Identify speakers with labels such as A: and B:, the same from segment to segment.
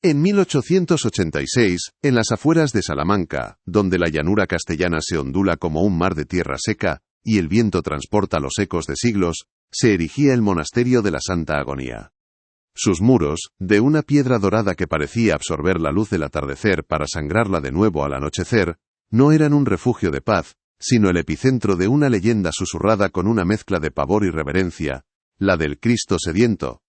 A: En 1886, en las afueras de Salamanca, donde la llanura castellana se ondula como un mar de tierra seca, y el viento transporta los ecos de siglos, se erigía el monasterio de la Santa Agonía. Sus muros, de una piedra dorada que parecía absorber la luz del atardecer para sangrarla de nuevo al anochecer, no eran un refugio de paz, sino el epicentro de una leyenda susurrada con una mezcla de pavor y reverencia, la del Cristo sediento.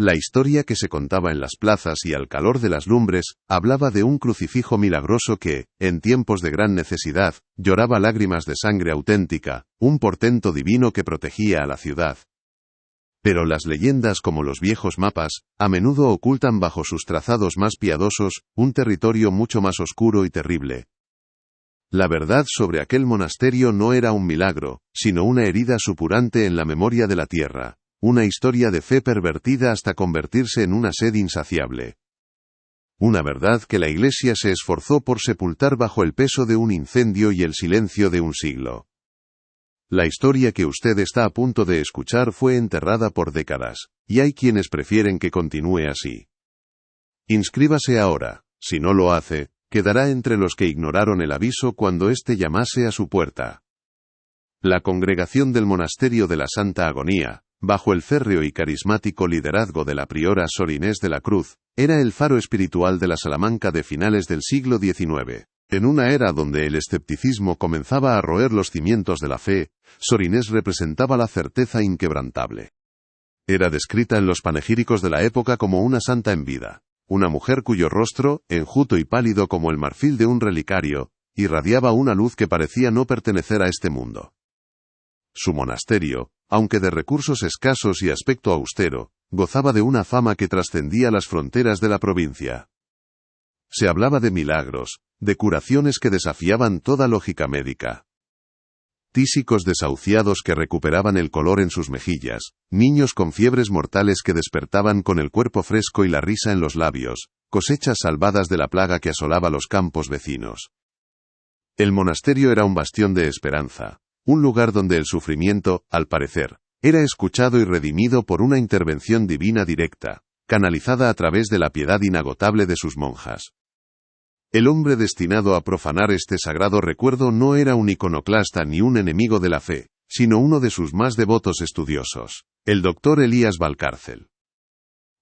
A: La historia que se contaba en las plazas y al calor de las lumbres, hablaba de un crucifijo milagroso que, en tiempos de gran necesidad, lloraba lágrimas de sangre auténtica, un portento divino que protegía a la ciudad. Pero las leyendas, como los viejos mapas, a menudo ocultan bajo sus trazados más piadosos, un territorio mucho más oscuro y terrible. La verdad sobre aquel monasterio no era un milagro, sino una herida supurante en la memoria de la tierra. Una historia de fe pervertida hasta convertirse en una sed insaciable. Una verdad que la Iglesia se esforzó por sepultar bajo el peso de un incendio y el silencio de un siglo. La historia que usted está a punto de escuchar fue enterrada por décadas, y hay quienes prefieren que continúe así. Inscríbase ahora, si no lo hace, quedará entre los que ignoraron el aviso cuando éste llamase a su puerta. La congregación del monasterio de la Santa Agonía, bajo el férreo y carismático liderazgo de la priora Sor Inés de la Cruz, era el faro espiritual de la Salamanca de finales del siglo XIX. En una era donde el escepticismo comenzaba a roer los cimientos de la fe, Sor Inés representaba la certeza inquebrantable. Era descrita en los panegíricos de la época como una santa en vida, una mujer cuyo rostro, enjuto y pálido como el marfil de un relicario, irradiaba una luz que parecía no pertenecer a este mundo. Su monasterio, aunque de recursos escasos y aspecto austero, gozaba de una fama que trascendía las fronteras de la provincia. Se hablaba de milagros, de curaciones que desafiaban toda lógica médica. Tísicos desahuciados que recuperaban el color en sus mejillas, niños con fiebres mortales que despertaban con el cuerpo fresco y la risa en los labios, cosechas salvadas de la plaga que asolaba los campos vecinos. El monasterio era un bastión de esperanza. Un lugar donde el sufrimiento, al parecer, era escuchado y redimido por una intervención divina directa, canalizada a través de la piedad inagotable de sus monjas. El hombre destinado a profanar este sagrado recuerdo no era un iconoclasta ni un enemigo de la fe, sino uno de sus más devotos estudiosos, el doctor Elías Valcárcel.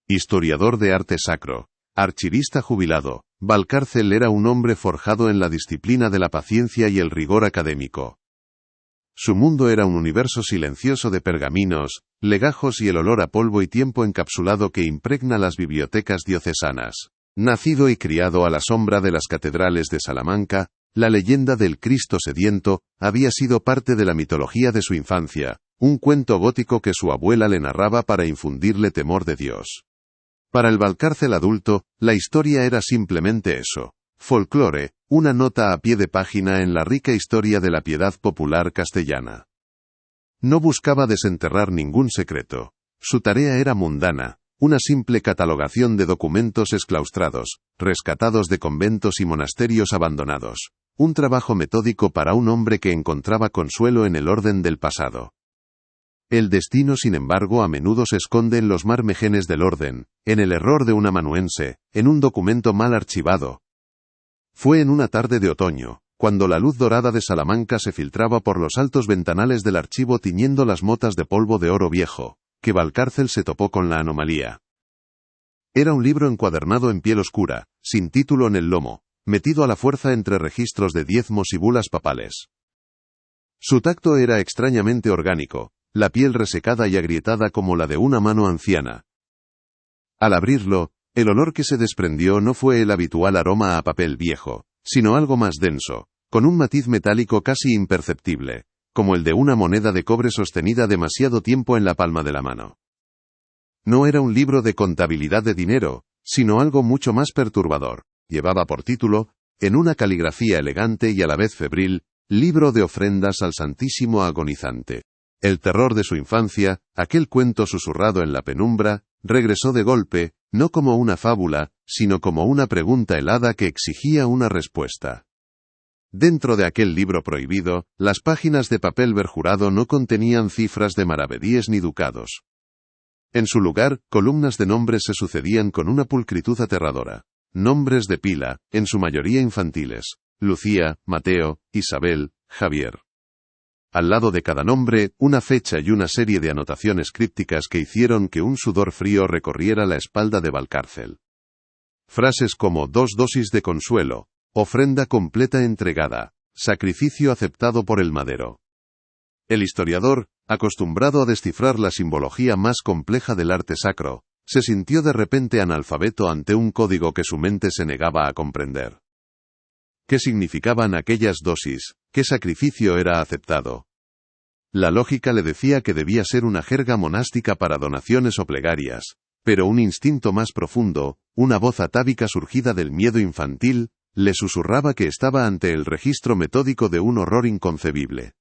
A: Historiador de arte sacro, archivista jubilado, Valcárcel era un hombre forjado en la disciplina de la paciencia y el rigor académico. Su mundo era un universo silencioso de pergaminos, legajos y el olor a polvo y tiempo encapsulado que impregna las bibliotecas diocesanas. Nacido y criado a la sombra de las catedrales de Salamanca, la leyenda del Cristo sediento había sido parte de la mitología de su infancia, un cuento gótico que su abuela le narraba para infundirle temor de Dios. Para el Valcárcel adulto, la historia era simplemente eso. Folclore, una nota a pie de página en la rica historia de la piedad popular castellana. No buscaba desenterrar ningún secreto. Su tarea era mundana, una simple catalogación de documentos exclaustrados, rescatados de conventos y monasterios abandonados. Un trabajo metódico para un hombre que encontraba consuelo en el orden del pasado. El destino, sin embargo, a menudo se esconde en los márgenes del orden, en el error de un amanuense, en un documento mal archivado. Fue en una tarde de otoño, cuando la luz dorada de Salamanca se filtraba por los altos ventanales del archivo tiñendo las motas de polvo de oro viejo, que Valcárcel se topó con la anomalía. Era un libro encuadernado en piel oscura, sin título en el lomo, metido a la fuerza entre registros de diezmos y bulas papales. Su tacto era extrañamente orgánico, la piel resecada y agrietada como la de una mano anciana. Al abrirlo, el olor que se desprendió no fue el habitual aroma a papel viejo, sino algo más denso, con un matiz metálico casi imperceptible, como el de una moneda de cobre sostenida demasiado tiempo en la palma de la mano. No era un libro de contabilidad de dinero, sino algo mucho más perturbador. Llevaba por título, en una caligrafía elegante y a la vez febril, Libro de ofrendas al Santísimo Agonizante. El terror de su infancia, aquel cuento susurrado en la penumbra, regresó de golpe, no como una fábula, sino como una pregunta helada que exigía una respuesta. Dentro de aquel libro prohibido, las páginas de papel verjurado no contenían cifras de maravedíes ni ducados. En su lugar, columnas de nombres se sucedían con una pulcritud aterradora. Nombres de pila, en su mayoría infantiles: Lucía, Mateo, Isabel, Javier. Al lado de cada nombre, una fecha y una serie de anotaciones crípticas que hicieron que un sudor frío recorriera la espalda de Valcárcel. Frases como 2 dosis de consuelo, ofrenda completa entregada, sacrificio aceptado por el madero. El historiador, acostumbrado a descifrar la simbología más compleja del arte sacro, se sintió de repente analfabeto ante un código que su mente se negaba a comprender. ¿Qué significaban aquellas dosis? ¿Qué sacrificio era aceptado? La lógica le decía que debía ser una jerga monástica para donaciones o plegarias, pero un instinto más profundo, una voz atávica surgida del miedo infantil, le susurraba que estaba ante el registro metódico de un horror inconcebible.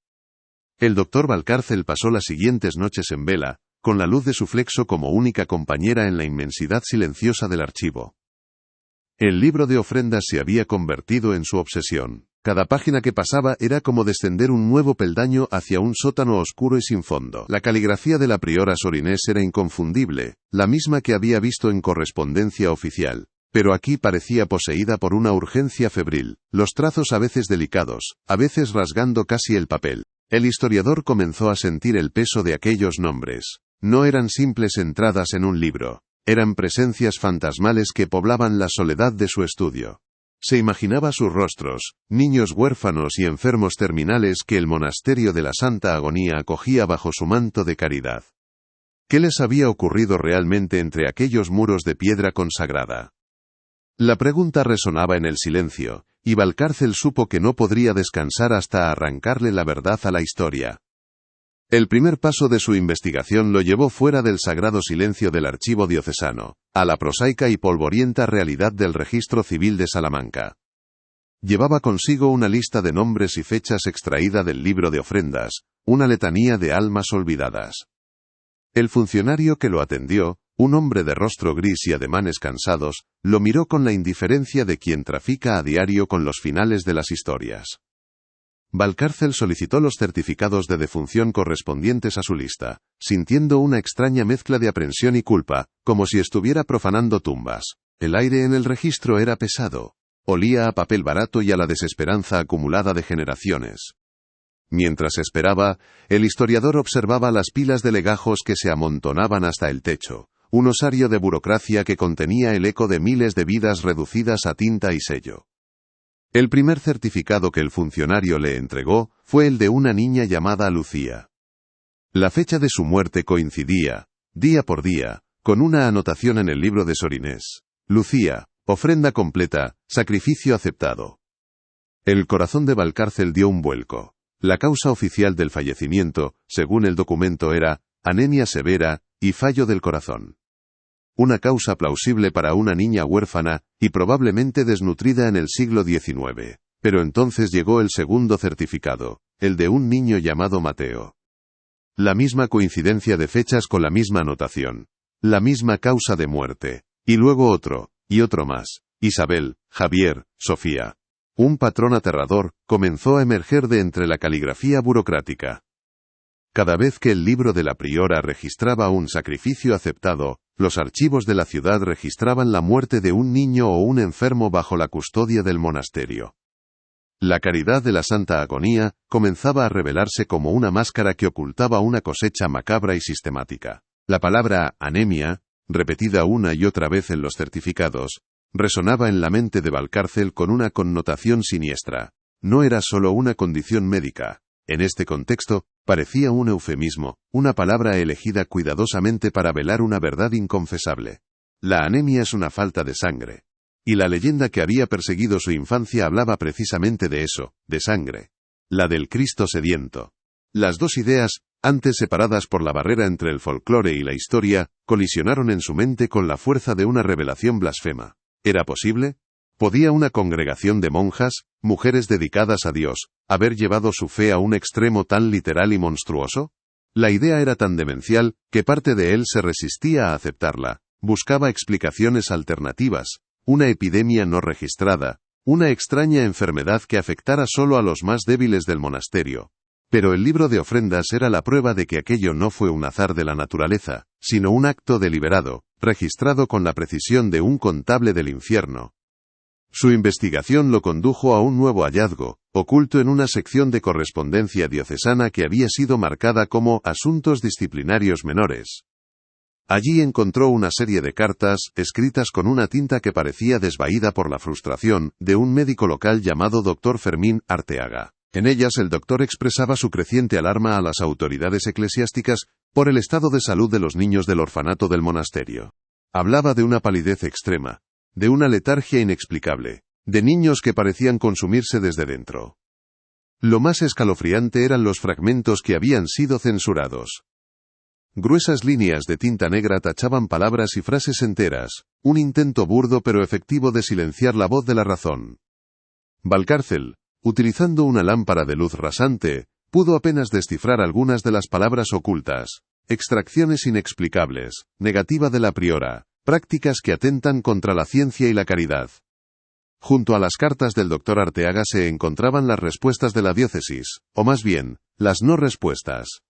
A: El doctor Valcárcel pasó las siguientes noches en vela, con la luz de su flexo como única compañera en la inmensidad silenciosa del archivo. El libro de ofrendas se había convertido en su obsesión. Cada página que pasaba era como descender un nuevo peldaño hacia un sótano oscuro y sin fondo. La caligrafía de la priora Sorinés era inconfundible, la misma que había visto en correspondencia oficial, pero aquí parecía poseída por una urgencia febril, los trazos a veces delicados, a veces rasgando casi el papel. El historiador comenzó a sentir el peso de aquellos nombres. No eran simples entradas en un libro. Eran presencias fantasmales que poblaban la soledad de su estudio. Se imaginaba sus rostros, niños huérfanos y enfermos terminales que el monasterio de la Santa Agonía acogía bajo su manto de caridad. ¿Qué les había ocurrido realmente entre aquellos muros de piedra consagrada? La pregunta resonaba en el silencio, y Valcárcel supo que no podría descansar hasta arrancarle la verdad a la historia. El primer paso de su investigación lo llevó fuera del sagrado silencio del archivo diocesano, a la prosaica y polvorienta realidad del registro civil de Salamanca. Llevaba consigo una lista de nombres y fechas extraída del libro de ofrendas, una letanía de almas olvidadas. El funcionario que lo atendió, un hombre de rostro gris y ademanes cansados, lo miró con la indiferencia de quien trafica a diario con los finales de las historias. Valcárcel solicitó los certificados de defunción correspondientes a su lista, sintiendo una extraña mezcla de aprensión y culpa, como si estuviera profanando tumbas. El aire en el registro era pesado. Olía a papel barato y a la desesperanza acumulada de generaciones. Mientras esperaba, el historiador observaba las pilas de legajos que se amontonaban hasta el techo, un osario de burocracia que contenía el eco de miles de vidas reducidas a tinta y sello. El primer certificado que el funcionario le entregó fue el de una niña llamada Lucía. La fecha de su muerte coincidía, día por día, con una anotación en el libro de Sorinés. Lucía, ofrenda completa, sacrificio aceptado. El corazón de Valcárcel dio un vuelco. La causa oficial del fallecimiento, según el documento, era anemia severa y fallo del corazón. Una causa plausible para una niña huérfana y probablemente desnutrida en el siglo XIX. Pero entonces llegó el segundo certificado, el de un niño llamado Mateo. La misma coincidencia de fechas con la misma anotación. La misma causa de muerte. Y luego otro, y otro más. Isabel, Javier, Sofía. Un patrón aterrador comenzó a emerger de entre la caligrafía burocrática. Cada vez que el libro de la priora registraba un sacrificio aceptado, los archivos de la ciudad registraban la muerte de un niño o un enfermo bajo la custodia del monasterio. La caridad de la Santa Agonía comenzaba a revelarse como una máscara que ocultaba una cosecha macabra y sistemática. La palabra anemia, repetida una y otra vez en los certificados, resonaba en la mente de Valcárcel con una connotación siniestra. No era solo una condición médica. En este contexto, parecía un eufemismo, una palabra elegida cuidadosamente para velar una verdad inconfesable. La anemia es una falta de sangre. Y la leyenda que había perseguido su infancia hablaba precisamente de eso, de sangre. La del Cristo sediento. Las dos ideas, antes separadas por la barrera entre el folclore y la historia, colisionaron en su mente con la fuerza de una revelación blasfema. ¿Era posible? ¿Podía una congregación de monjas, mujeres dedicadas a Dios, haber llevado su fe a un extremo tan literal y monstruoso? La idea era tan demencial, que parte de él se resistía a aceptarla, buscaba explicaciones alternativas, una epidemia no registrada, una extraña enfermedad que afectara solo a los más débiles del monasterio. Pero el libro de ofrendas era la prueba de que aquello no fue un azar de la naturaleza, sino un acto deliberado, registrado con la precisión de un contable del infierno. Su investigación lo condujo a un nuevo hallazgo, oculto en una sección de correspondencia diocesana que había sido marcada como asuntos disciplinarios menores. Allí encontró una serie de cartas, escritas con una tinta que parecía desvaída por la frustración, de un médico local llamado Dr. Fermín Arteaga. En ellas el doctor expresaba su creciente alarma a las autoridades eclesiásticas por el estado de salud de los niños del orfanato del monasterio. Hablaba de una palidez extrema, de una letargia inexplicable, de niños que parecían consumirse desde dentro. Lo más escalofriante eran los fragmentos que habían sido censurados. Gruesas líneas de tinta negra tachaban palabras y frases enteras, un intento burdo pero efectivo de silenciar la voz de la razón. Valcárcel, utilizando una lámpara de luz rasante, pudo apenas descifrar algunas de las palabras ocultas, extracciones inexplicables, negativa de la priora, prácticas que atentan contra la ciencia y la caridad. Junto a las cartas del doctor Arteaga se encontraban las respuestas de la diócesis, o más bien, las no respuestas.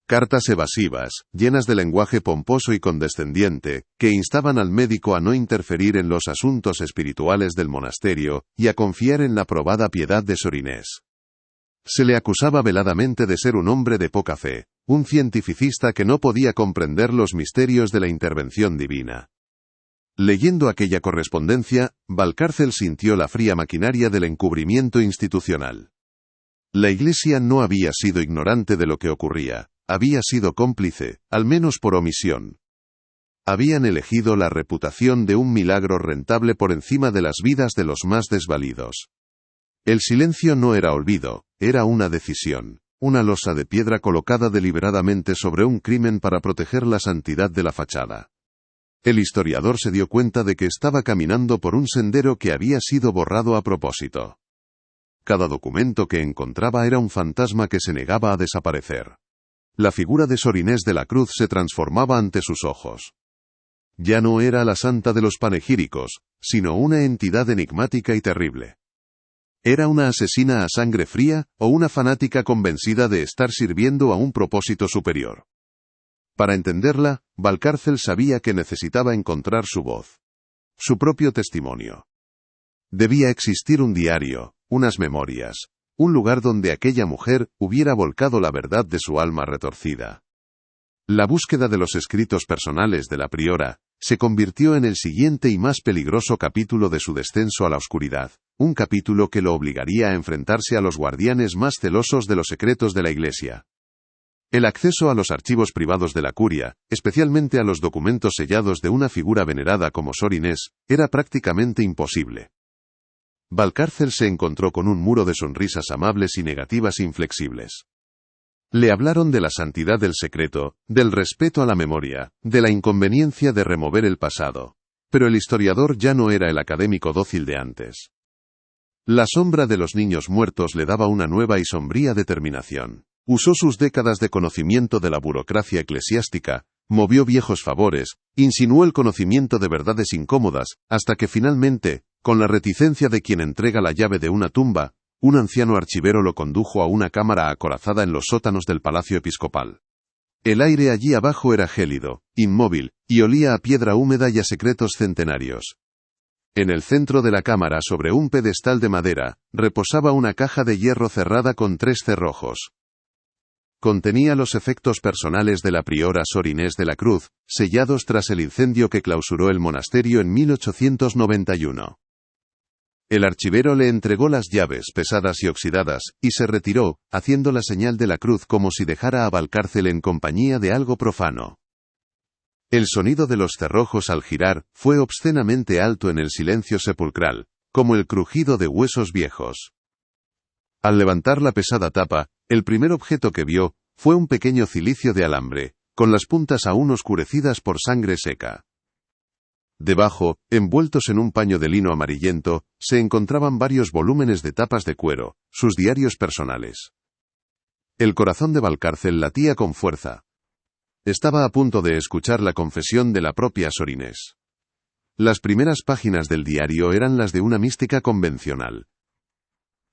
A: Cartas evasivas, llenas de lenguaje pomposo y condescendiente, que instaban al médico a no interferir en los asuntos espirituales del monasterio, y a confiar en la probada piedad de Sor Inés. Se le acusaba veladamente de ser un hombre de poca fe, un cientificista que no podía comprender los misterios de la intervención divina. Leyendo aquella correspondencia, Valcárcel sintió la fría maquinaria del encubrimiento institucional. La Iglesia no había sido ignorante de lo que ocurría, había sido cómplice, al menos por omisión. Habían elegido la reputación de un milagro rentable por encima de las vidas de los más desvalidos. El silencio no era olvido, era una decisión, una losa de piedra colocada deliberadamente sobre un crimen para proteger la santidad de la fachada. El historiador se dio cuenta de que estaba caminando por un sendero que había sido borrado a propósito. Cada documento que encontraba era un fantasma que se negaba a desaparecer. La figura de Sor Inés de la Cruz se transformaba ante sus ojos. Ya no era la santa de los panegíricos, sino una entidad enigmática y terrible. ¿Era una asesina a sangre fría, o una fanática convencida de estar sirviendo a un propósito superior? Para entenderla, Valcárcel sabía que necesitaba encontrar su voz. Su propio testimonio. Debía existir un diario, unas memorias, un lugar donde aquella mujer hubiera volcado la verdad de su alma retorcida. La búsqueda de los escritos personales de la priora se convirtió en el siguiente y más peligroso capítulo de su descenso a la oscuridad, un capítulo que lo obligaría a enfrentarse a los guardianes más celosos de los secretos de la Iglesia. El acceso a los archivos privados de la curia, especialmente a los documentos sellados de una figura venerada como Sor Inés, era prácticamente imposible. Valcárcel se encontró con un muro de sonrisas amables y negativas inflexibles. Le hablaron de la santidad del secreto, del respeto a la memoria, de la inconveniencia de remover el pasado. Pero el historiador ya no era el académico dócil de antes. La sombra de los niños muertos le daba una nueva y sombría determinación. Usó sus décadas de conocimiento de la burocracia eclesiástica, movió viejos favores, insinuó el conocimiento de verdades incómodas, hasta que finalmente, con la reticencia de quien entrega la llave de una tumba, un anciano archivero lo condujo a una cámara acorazada en los sótanos del palacio episcopal. El aire allí abajo era gélido, inmóvil, y olía a piedra húmeda y a secretos centenarios. En el centro de la cámara, sobre un pedestal de madera, reposaba una caja de hierro cerrada con 3 cerrojos. Contenía los efectos personales de la priora Sor Inés de la Cruz, sellados tras el incendio que clausuró el monasterio en 1891. El archivero le entregó las llaves pesadas y oxidadas, y se retiró, haciendo la señal de la cruz como si dejara a Valcárcel en compañía de algo profano. El sonido de los cerrojos al girar fue obscenamente alto en el silencio sepulcral, como el crujido de huesos viejos. Al levantar la pesada tapa, el primer objeto que vio fue un pequeño cilicio de alambre, con las puntas aún oscurecidas por sangre seca. Debajo, envueltos en un paño de lino amarillento, se encontraban varios volúmenes de tapas de cuero, sus diarios personales. El corazón de Valcárcel latía con fuerza. Estaba a punto de escuchar la confesión de la propia Sor Inés. Las primeras páginas del diario eran las de una mística convencional.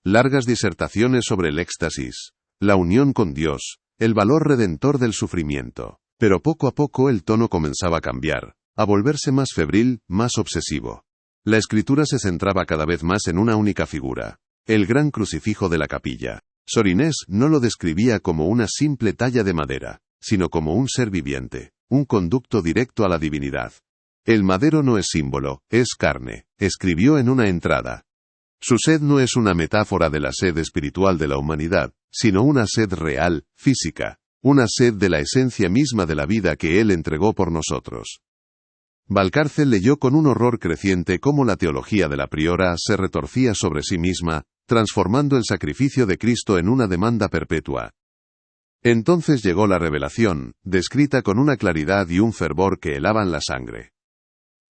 A: Largas disertaciones sobre el éxtasis, la unión con Dios, el valor redentor del sufrimiento. Pero poco a poco el tono comenzaba a cambiar, a volverse más febril, más obsesivo. La escritura se centraba cada vez más en una única figura, el gran crucifijo de la capilla. Sor Inés no lo describía como una simple talla de madera, sino como un ser viviente, un conducto directo a la divinidad. El madero no es símbolo, es carne, escribió en una entrada. Su sed no es una metáfora de la sed espiritual de la humanidad, sino una sed real, física, una sed de la esencia misma de la vida que Él entregó por nosotros. Valcárcel leyó con un horror creciente cómo la teología de la priora se retorcía sobre sí misma, transformando el sacrificio de Cristo en una demanda perpetua. Entonces llegó la revelación, descrita con una claridad y un fervor que helaban la sangre.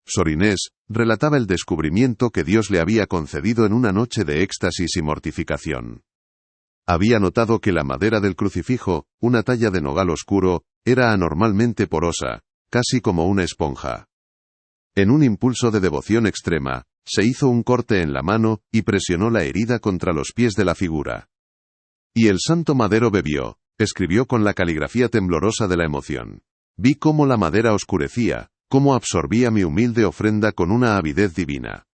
A: Sor Inés relataba el descubrimiento que Dios le había concedido en una noche de éxtasis y mortificación. Había notado que la madera del crucifijo, una talla de nogal oscuro, era anormalmente porosa, casi como una esponja. En un impulso de devoción extrema, se hizo un corte en la mano y presionó la herida contra los pies de la figura. Y el santo madero bebió, escribió con la caligrafía temblorosa de la emoción. Vi cómo la madera oscurecía, cómo absorbía mi humilde ofrenda con una avidez divina.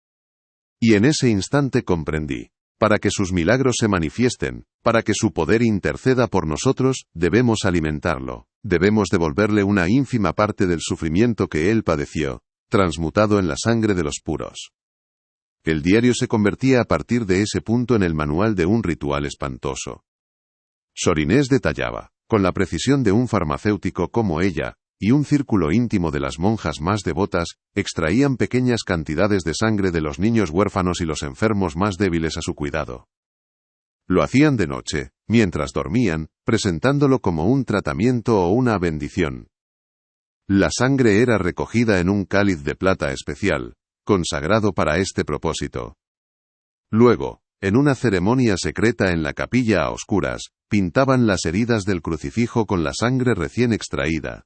A: Y en ese instante comprendí. Para que sus milagros se manifiesten, para que su poder interceda por nosotros, debemos alimentarlo, debemos devolverle una ínfima parte del sufrimiento que él padeció, transmutado en la sangre de los puros. El diario se convertía a partir de ese punto en el manual de un ritual espantoso. Sor Inés detallaba, con la precisión de un farmacéutico como ella, y un círculo íntimo de las monjas más devotas, extraían pequeñas cantidades de sangre de los niños huérfanos y los enfermos más débiles a su cuidado. Lo hacían de noche, mientras dormían, presentándolo como un tratamiento o una bendición. La sangre era recogida en un cáliz de plata especial, consagrado para este propósito. Luego, en una ceremonia secreta en la capilla a oscuras, pintaban las heridas del crucifijo con la sangre recién extraída.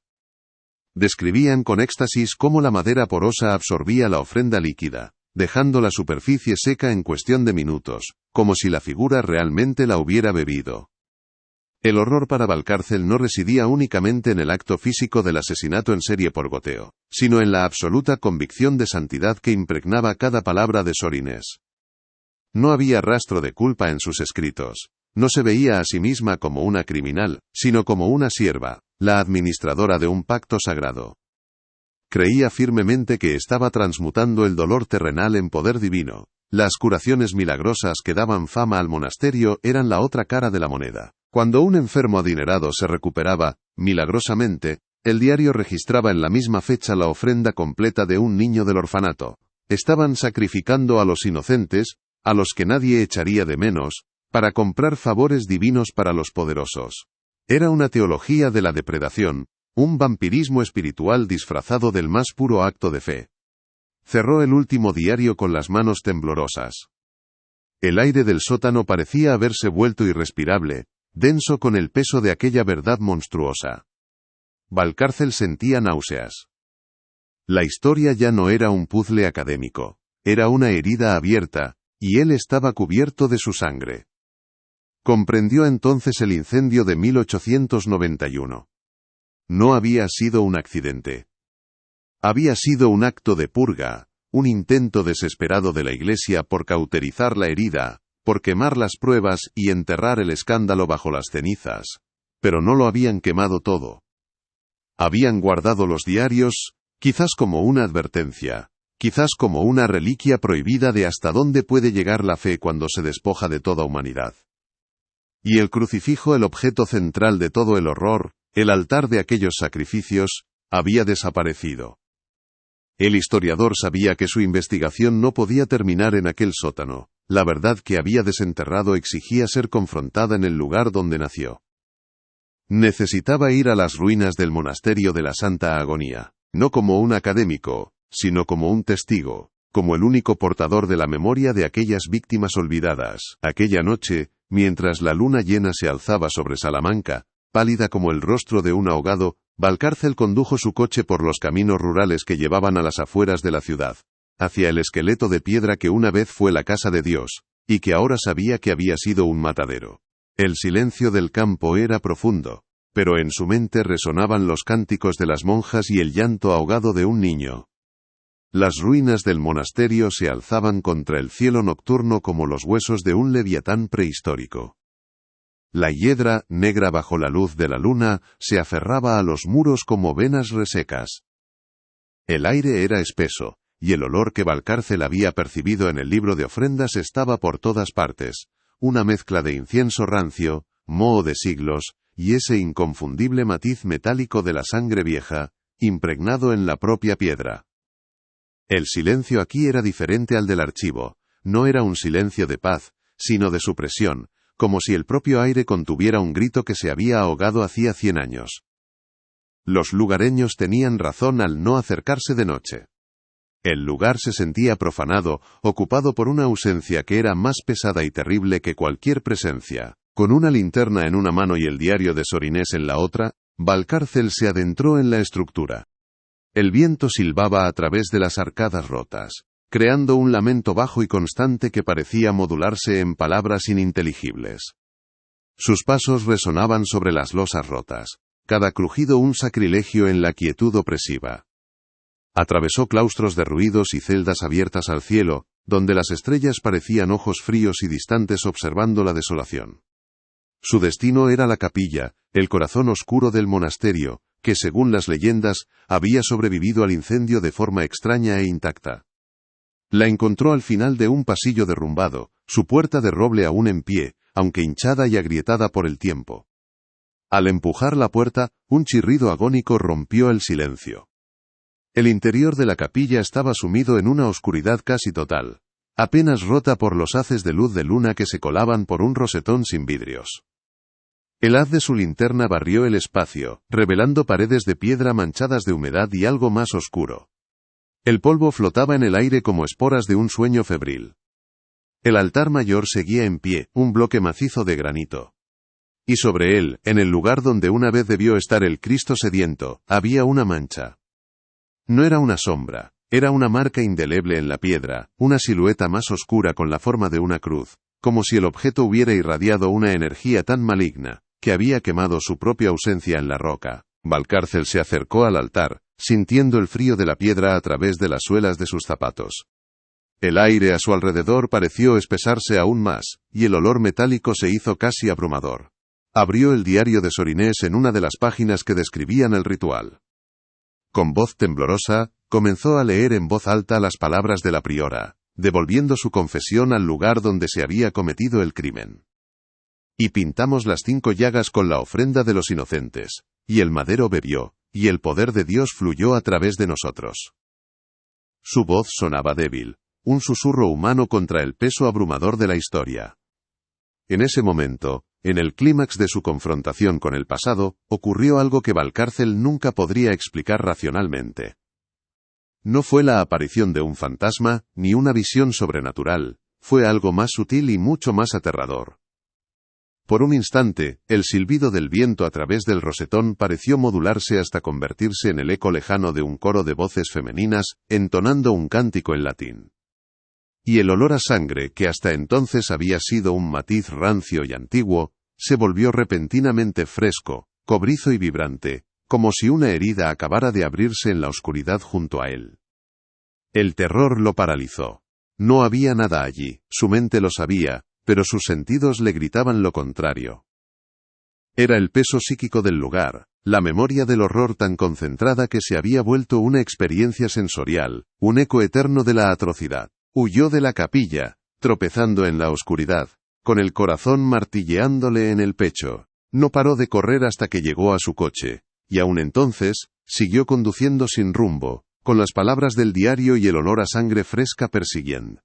A: Describían con éxtasis cómo la madera porosa absorbía la ofrenda líquida, dejando la superficie seca en cuestión de minutos, como si la figura realmente la hubiera bebido. El horror para Valcárcel no residía únicamente en el acto físico del asesinato en serie por goteo, sino en la absoluta convicción de santidad que impregnaba cada palabra de Sor Inés. No había rastro de culpa en sus escritos. No se veía a sí misma como una criminal, sino como una sierva, la administradora de un pacto sagrado. Creía firmemente que estaba transmutando el dolor terrenal en poder divino. Las curaciones milagrosas que daban fama al monasterio eran la otra cara de la moneda. Cuando un enfermo adinerado se recuperaba, milagrosamente, el diario registraba en la misma fecha la ofrenda completa de un niño del orfanato. Estaban sacrificando a los inocentes, a los que nadie echaría de menos, para comprar favores divinos para los poderosos. Era una teología de la depredación, un vampirismo espiritual disfrazado del más puro acto de fe. Cerró el último diario con las manos temblorosas. El aire del sótano parecía haberse vuelto irrespirable, denso con el peso de aquella verdad monstruosa. Valcárcel sentía náuseas. La historia ya no era un puzzle académico, era una herida abierta, y él estaba cubierto de su sangre. Comprendió entonces el incendio de 1891. No había sido un accidente. Había sido un acto de purga, un intento desesperado de la Iglesia por cauterizar la herida, por quemar las pruebas y enterrar el escándalo bajo las cenizas. Pero no lo habían quemado todo. Habían guardado los diarios, quizás como una advertencia, quizás como una reliquia prohibida de hasta dónde puede llegar la fe cuando se despoja de toda humanidad. Y el crucifijo, el objeto central de todo el horror, el altar de aquellos sacrificios, había desaparecido. El historiador sabía que su investigación no podía terminar en aquel sótano. La verdad que había desenterrado exigía ser confrontada en el lugar donde nació. Necesitaba ir a las ruinas del monasterio de la Santa Agonía, no como un académico, sino como un testigo, como el único portador de la memoria de aquellas víctimas olvidadas. Aquella noche, mientras la luna llena se alzaba sobre Salamanca, pálida como el rostro de un ahogado, Valcárcel condujo su coche por los caminos rurales que llevaban a las afueras de la ciudad, hacia el esqueleto de piedra que una vez fue la casa de Dios, y que ahora sabía que había sido un matadero. El silencio del campo era profundo, pero en su mente resonaban los cánticos de las monjas y el llanto ahogado de un niño. Las ruinas del monasterio se alzaban contra el cielo nocturno como los huesos de un leviatán prehistórico. La hiedra, negra bajo la luz de la luna, se aferraba a los muros como venas resecas. El aire era espeso, y el olor que Valcárcel había percibido en el libro de ofrendas estaba por todas partes, una mezcla de incienso rancio, moho de siglos, y ese inconfundible matiz metálico de la sangre vieja, impregnado en la propia piedra. El silencio aquí era diferente al del archivo, no era un silencio de paz, sino de supresión, como si el propio aire contuviera un grito que se había ahogado hacía 100 años. Los lugareños tenían razón al no acercarse de noche. El lugar se sentía profanado, ocupado por una ausencia que era más pesada y terrible que cualquier presencia. Con una linterna en una mano y el diario de Sorinés en la otra, Valcárcel se adentró en la estructura. El viento silbaba a través de las arcadas rotas, creando un lamento bajo y constante que parecía modularse en palabras ininteligibles. Sus pasos resonaban sobre las losas rotas, cada crujido un sacrilegio en la quietud opresiva. Atravesó claustros derruidos y celdas abiertas al cielo, donde las estrellas parecían ojos fríos y distantes observando la desolación. Su destino era la capilla, el corazón oscuro del monasterio, que según las leyendas, había sobrevivido al incendio de forma extraña e intacta. La encontró al final de un pasillo derrumbado, su puerta de roble aún en pie, aunque hinchada y agrietada por el tiempo. Al empujar la puerta, un chirrido agónico rompió el silencio. El interior de la capilla estaba sumido en una oscuridad casi total, apenas rota por los haces de luz de luna que se colaban por un rosetón sin vidrios. El haz de su linterna barrió el espacio, revelando paredes de piedra manchadas de humedad y algo más oscuro. El polvo flotaba en el aire como esporas de un sueño febril. El altar mayor seguía en pie, un bloque macizo de granito. Y sobre él, en el lugar donde una vez debió estar el Cristo sediento, había una mancha. No era una sombra, era una marca indeleble en la piedra, una silueta más oscura con la forma de una cruz, como si el objeto hubiera irradiado una energía tan maligna, que había quemado su propia ausencia en la roca. Valcárcel se acercó al altar, sintiendo el frío de la piedra a través de las suelas de sus zapatos. El aire a su alrededor pareció espesarse aún más, y el olor metálico se hizo casi abrumador. Abrió el diario de Sorinés en una de las páginas que describían el ritual. Con voz temblorosa, comenzó a leer en voz alta las palabras de la priora, devolviendo su confesión al lugar donde se había cometido el crimen. Y pintamos las 5 llagas con la ofrenda de los inocentes, y el madero bebió, y el poder de Dios fluyó a través de nosotros. Su voz sonaba débil, un susurro humano contra el peso abrumador de la historia. En ese momento, en el clímax de su confrontación con el pasado, ocurrió algo que Valcárcel nunca podría explicar racionalmente. No fue la aparición de un fantasma, ni una visión sobrenatural, fue algo más sutil y mucho más aterrador. Por un instante, el silbido del viento a través del rosetón pareció modularse hasta convertirse en el eco lejano de un coro de voces femeninas, entonando un cántico en latín. Y el olor a sangre, que hasta entonces había sido un matiz rancio y antiguo, se volvió repentinamente fresco, cobrizo y vibrante, como si una herida acabara de abrirse en la oscuridad junto a él. El terror lo paralizó. No había nada allí, su mente lo sabía, pero sus sentidos le gritaban lo contrario. Era el peso psíquico del lugar, la memoria del horror tan concentrada que se había vuelto una experiencia sensorial, un eco eterno de la atrocidad. Huyó de la capilla, tropezando en la oscuridad, con el corazón martilleándole en el pecho. No paró de correr hasta que llegó a su coche, y aun entonces, siguió conduciendo sin rumbo, con las palabras del diario y el olor a sangre fresca persiguiendo.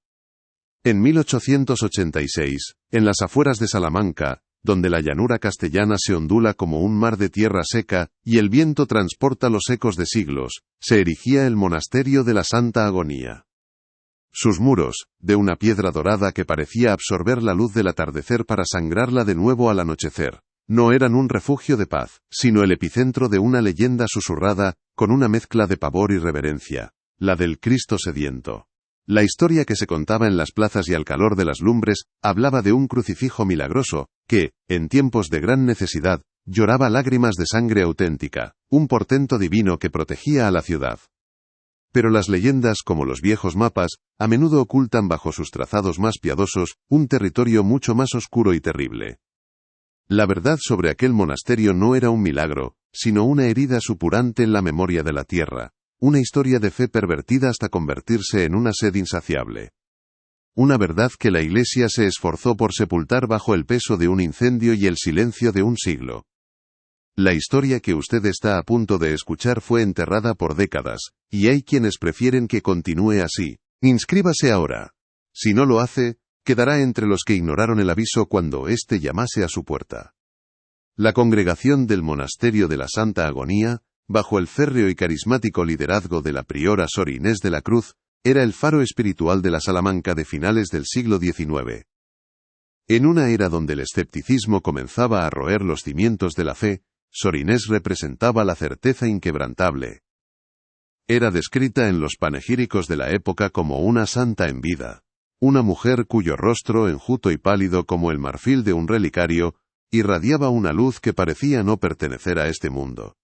A: En 1886, en las afueras de Salamanca, donde la llanura castellana se ondula como un mar de tierra seca, y el viento transporta los ecos de siglos, se erigía el monasterio de la Santa Agonía. Sus muros, de una piedra dorada que parecía absorber la luz del atardecer para sangrarla de nuevo al anochecer, no eran un refugio de paz, sino el epicentro de una leyenda susurrada, con una mezcla de pavor y reverencia, la del Cristo sediento. La historia que se contaba en las plazas y al calor de las lumbres, hablaba de un crucifijo milagroso, que, en tiempos de gran necesidad, lloraba lágrimas de sangre auténtica, un portento divino que protegía a la ciudad. Pero las leyendas, como los viejos mapas, a menudo ocultan bajo sus trazados más piadosos, un territorio mucho más oscuro y terrible. La verdad sobre aquel monasterio no era un milagro, sino una herida supurante en la memoria de la tierra, una historia de fe pervertida hasta convertirse en una sed insaciable. Una verdad que la Iglesia se esforzó por sepultar bajo el peso de un incendio y el silencio de un siglo. La historia que usted está a punto de escuchar fue enterrada por décadas, y hay quienes prefieren que continúe así. Inscríbase ahora. Si no lo hace, quedará entre los que ignoraron el aviso cuando éste llamase a su puerta. La congregación del Monasterio de la Santa Agonía, bajo el férreo y carismático liderazgo de la priora Sor Inés de la Cruz, era el faro espiritual de la Salamanca de finales del siglo XIX. En una era donde el escepticismo comenzaba a roer los cimientos de la fe, Sor Inés representaba la certeza inquebrantable. Era descrita en los panegíricos de la época como una santa en vida, una mujer cuyo rostro, enjuto y pálido como el marfil de un relicario, irradiaba una luz que parecía no pertenecer a este mundo.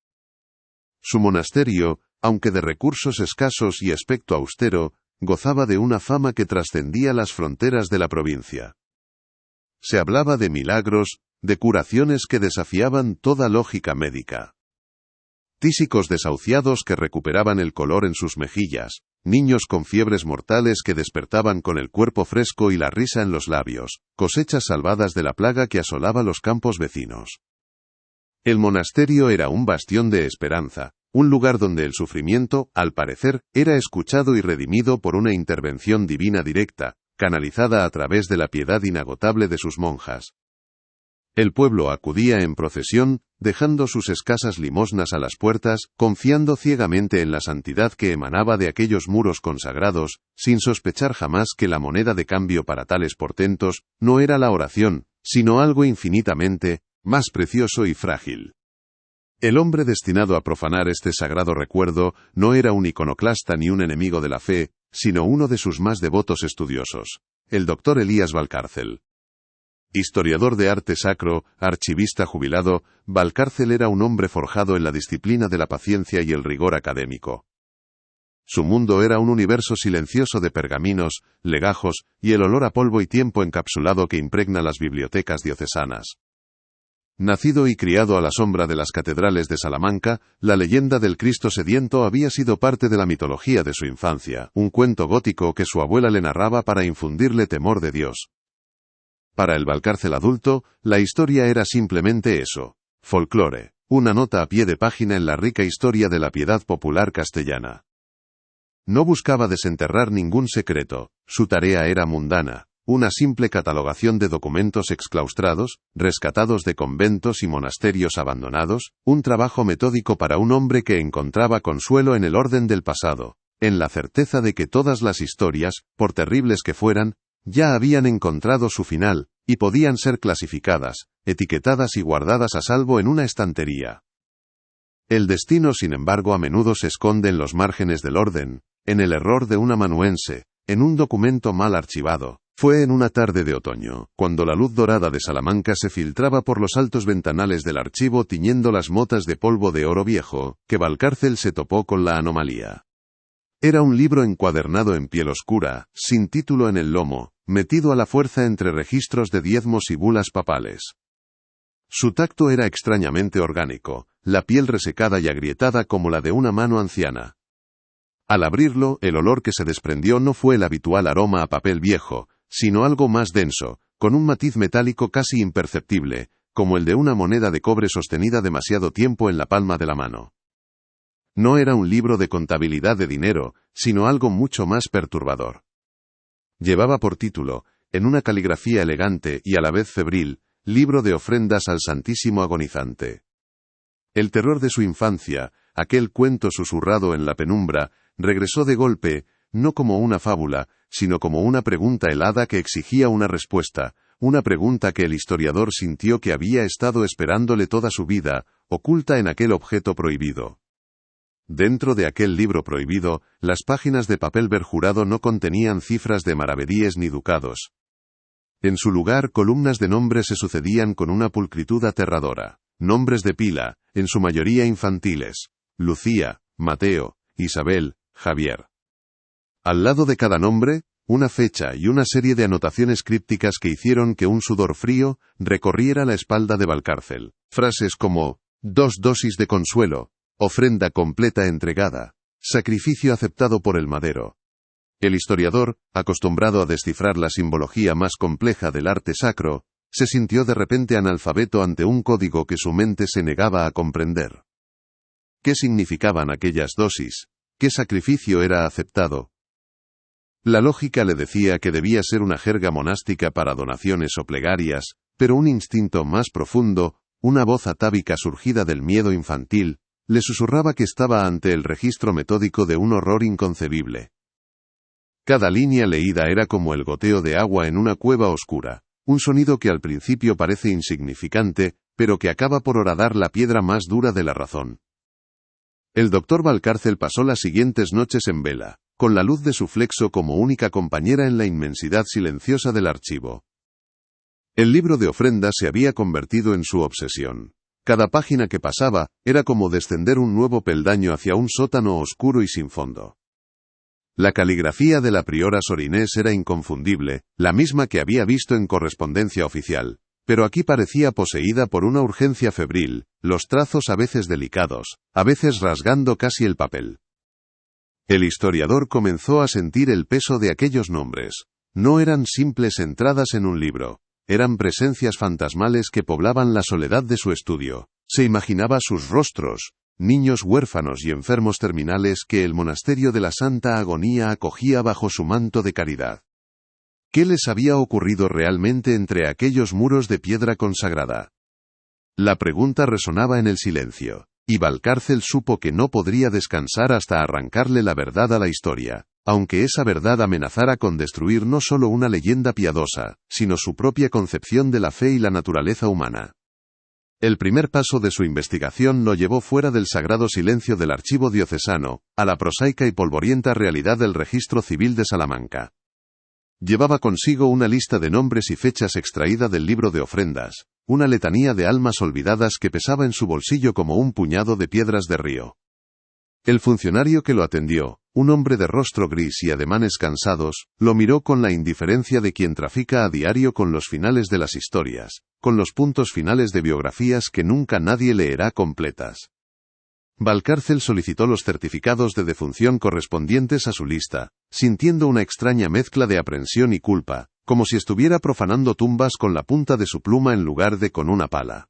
A: Su monasterio, aunque de recursos escasos y aspecto austero, gozaba de una fama que trascendía las fronteras de la provincia. Se hablaba de milagros, de curaciones que desafiaban toda lógica médica. Tísicos desahuciados que recuperaban el color en sus mejillas, niños con fiebres mortales que despertaban con el cuerpo fresco y la risa en los labios, cosechas salvadas de la plaga que asolaba los campos vecinos. El monasterio era un bastión de esperanza, un lugar donde el sufrimiento, al parecer, era escuchado y redimido por una intervención divina directa, canalizada a través de la piedad inagotable de sus monjas. El pueblo acudía en procesión, dejando sus escasas limosnas a las puertas, confiando ciegamente en la santidad que emanaba de aquellos muros consagrados, sin sospechar jamás que la moneda de cambio para tales portentos no era la oración, sino algo infinitamente más precioso y frágil. El hombre destinado a profanar este sagrado recuerdo no era un iconoclasta ni un enemigo de la fe, sino uno de sus más devotos estudiosos, el doctor Elías Valcárcel. Historiador de arte sacro, archivista jubilado, Valcárcel era un hombre forjado en la disciplina de la paciencia y el rigor académico. Su mundo era un universo silencioso de pergaminos, legajos, y el olor a polvo y tiempo encapsulado que impregna las bibliotecas diocesanas. Nacido y criado a la sombra de las catedrales de Salamanca, la leyenda del Cristo sediento había sido parte de la mitología de su infancia, un cuento gótico que su abuela le narraba para infundirle temor de Dios. Para el Valcárcel adulto, la historia era simplemente eso, folclore, una nota a pie de página en la rica historia de la piedad popular castellana. No buscaba desenterrar ningún secreto, su tarea era mundana, una simple catalogación de documentos exclaustrados, rescatados de conventos y monasterios abandonados, un trabajo metódico para un hombre que encontraba consuelo en el orden del pasado, en la certeza de que todas las historias, por terribles que fueran, ya habían encontrado su final, y podían ser clasificadas, etiquetadas y guardadas a salvo en una estantería. El destino, sin embargo, a menudo se esconde en los márgenes del orden, en el error de un amanuense, en un documento mal archivado. Fue en una tarde de otoño, cuando la luz dorada de Salamanca se filtraba por los altos ventanales del archivo tiñendo las motas de polvo de oro viejo, que Valcárcel se topó con la anomalía. Era un libro encuadernado en piel oscura, sin título en el lomo, metido a la fuerza entre registros de diezmos y bulas papales. Su tacto era extrañamente orgánico, la piel resecada y agrietada como la de una mano anciana. Al abrirlo, el olor que se desprendió no fue el habitual aroma a papel viejo, sino algo más denso, con un matiz metálico casi imperceptible, como el de una moneda de cobre sostenida demasiado tiempo en la palma de la mano. No era un libro de contabilidad de dinero, sino algo mucho más perturbador. Llevaba por título, en una caligrafía elegante y a la vez febril, Libro de ofrendas al Santísimo Agonizante. El terror de su infancia, aquel cuento susurrado en la penumbra, regresó de golpe, no como una fábula, sino como una pregunta helada que exigía una respuesta, una pregunta que el historiador sintió que había estado esperándole toda su vida, oculta en aquel objeto prohibido. Dentro de aquel libro prohibido, las páginas de papel berjurado no contenían cifras de maravedíes ni ducados. En su lugar, columnas de nombres se sucedían con una pulcritud aterradora. Nombres de pila, en su mayoría infantiles: Lucía, Mateo, Isabel, Javier. Al lado de cada nombre, una fecha y una serie de anotaciones crípticas que hicieron que un sudor frío recorriera la espalda de Valcárcel. Frases como: 2 dosis de consuelo, ofrenda completa entregada, sacrificio aceptado por el madero. El historiador, acostumbrado a descifrar la simbología más compleja del arte sacro, se sintió de repente analfabeto ante un código que su mente se negaba a comprender. ¿Qué significaban aquellas dosis? ¿Qué sacrificio era aceptado? La lógica le decía que debía ser una jerga monástica para donaciones o plegarias, pero un instinto más profundo, una voz atávica surgida del miedo infantil, le susurraba que estaba ante el registro metódico de un horror inconcebible. Cada línea leída era como el goteo de agua en una cueva oscura, un sonido que al principio parece insignificante, pero que acaba por horadar la piedra más dura de la razón. El doctor Valcárcel pasó las siguientes noches en vela, con la luz de su flexo como única compañera en la inmensidad silenciosa del archivo. El libro de ofrendas se había convertido en su obsesión. Cada página que pasaba era como descender un nuevo peldaño hacia un sótano oscuro y sin fondo. La caligrafía de la priora Sorinés era inconfundible, la misma que había visto en correspondencia oficial, pero aquí parecía poseída por una urgencia febril, los trazos a veces delicados, a veces rasgando casi el papel. El historiador comenzó a sentir el peso de aquellos nombres. No eran simples entradas en un libro, eran presencias fantasmales que poblaban la soledad de su estudio. Se imaginaba sus rostros, niños huérfanos y enfermos terminales que el monasterio de la Santa Agonía acogía bajo su manto de caridad. ¿Qué les había ocurrido realmente entre aquellos muros de piedra consagrada? La pregunta resonaba en el silencio, y Valcárcel supo que no podría descansar hasta arrancarle la verdad a la historia, aunque esa verdad amenazara con destruir no solo una leyenda piadosa, sino su propia concepción de la fe y la naturaleza humana. El primer paso de su investigación lo llevó fuera del sagrado silencio del archivo diocesano, a la prosaica y polvorienta realidad del registro civil de Salamanca. Llevaba consigo una lista de nombres y fechas extraída del libro de ofrendas, una letanía de almas olvidadas que pesaba en su bolsillo como un puñado de piedras de río. El funcionario que lo atendió, un hombre de rostro gris y ademanes cansados, lo miró con la indiferencia de quien trafica a diario con los finales de las historias, con los puntos finales de biografías que nunca nadie leerá completas. Valcárcel solicitó los certificados de defunción correspondientes a su lista, sintiendo una extraña mezcla de aprensión y culpa, como si estuviera profanando tumbas con la punta de su pluma en lugar de con una pala.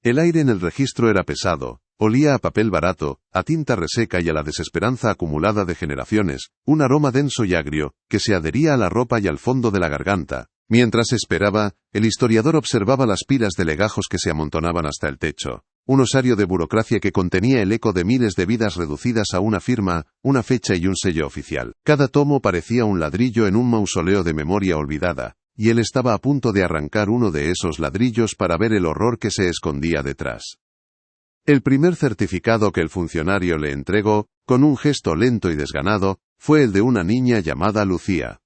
A: El aire en el registro era pesado, olía a papel barato, a tinta reseca y a la desesperanza acumulada de generaciones, un aroma denso y agrio, que se adhería a la ropa y al fondo de la garganta. Mientras esperaba, el historiador observaba las pilas de legajos que se amontonaban hasta el techo, un osario de burocracia que contenía el eco de miles de vidas reducidas a una firma, una fecha y un sello oficial. Cada tomo parecía un ladrillo en un mausoleo de memoria olvidada, y él estaba a punto de arrancar uno de esos ladrillos para ver el horror que se escondía detrás. El primer certificado que el funcionario le entregó, con un gesto lento y desganado, fue el de una niña llamada Lucía.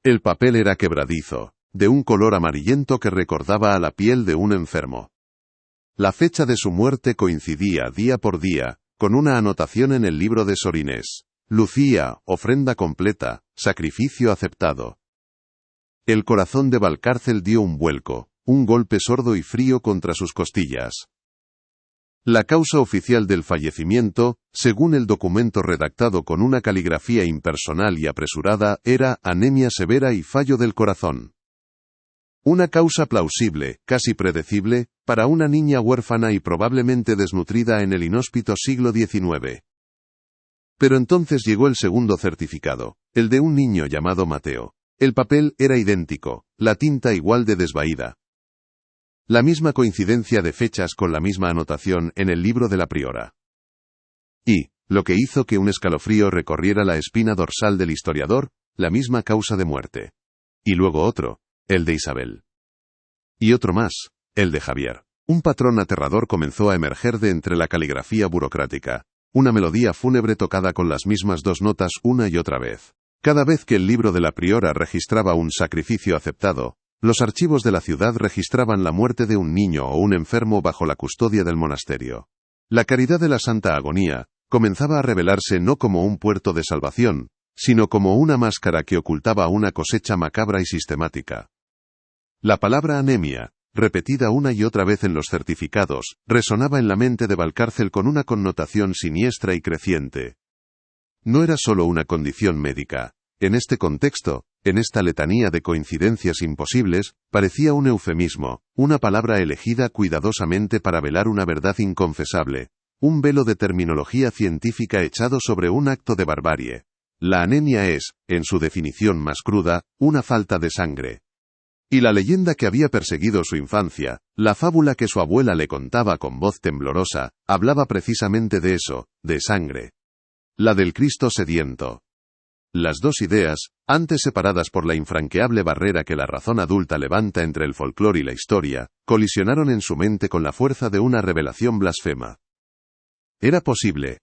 A: El papel era quebradizo, de un color amarillento que recordaba a la piel de un enfermo. La fecha de su muerte coincidía día por día, con una anotación en el libro de Sorinés: Lucía, ofrenda completa, sacrificio aceptado. El corazón de Valcárcel dio un vuelco, un golpe sordo y frío contra sus costillas. La causa oficial del fallecimiento, según el documento redactado con una caligrafía impersonal y apresurada, era anemia severa y fallo del corazón. Una causa plausible, casi predecible, para una niña huérfana y probablemente desnutrida en el inhóspito siglo XIX. Pero entonces llegó el segundo certificado, el de un niño llamado Mateo. El papel era idéntico, la tinta igual de desvaída. La misma coincidencia de fechas con la misma anotación en el libro de la priora. Y, lo que hizo que un escalofrío recorriera la espina dorsal del historiador, la misma causa de muerte. Y luego otro, el de Isabel. Y otro más, el de Javier. Un patrón aterrador comenzó a emerger de entre la caligrafía burocrática. una melodía fúnebre tocada con las mismas dos notas una y otra vez. Cada vez que el libro de la priora registraba un sacrificio aceptado, los archivos de la ciudad registraban la muerte de un niño o un enfermo bajo la custodia del monasterio. La caridad de la Santa Agonía comenzaba a revelarse no como un puerto de salvación, sino como una máscara que ocultaba una cosecha macabra y sistemática. La palabra anemia, repetida una y otra vez en los certificados, resonaba en la mente de Valcárcel con una connotación siniestra y creciente. No era solo una condición médica. En este contexto, en esta letanía de coincidencias imposibles, parecía un eufemismo, una palabra elegida cuidadosamente para velar una verdad inconfesable, un velo de terminología científica echado sobre un acto de barbarie. La anemia es, en su definición más cruda, una falta de sangre. Y la leyenda que había perseguido su infancia, la fábula que su abuela le contaba con voz temblorosa, hablaba precisamente de eso, de sangre. La del Cristo sediento. Las dos ideas, antes separadas por la infranqueable barrera que la razón adulta levanta entre el folclore y la historia, colisionaron en su mente con la fuerza de una revelación blasfema. ¿Era posible?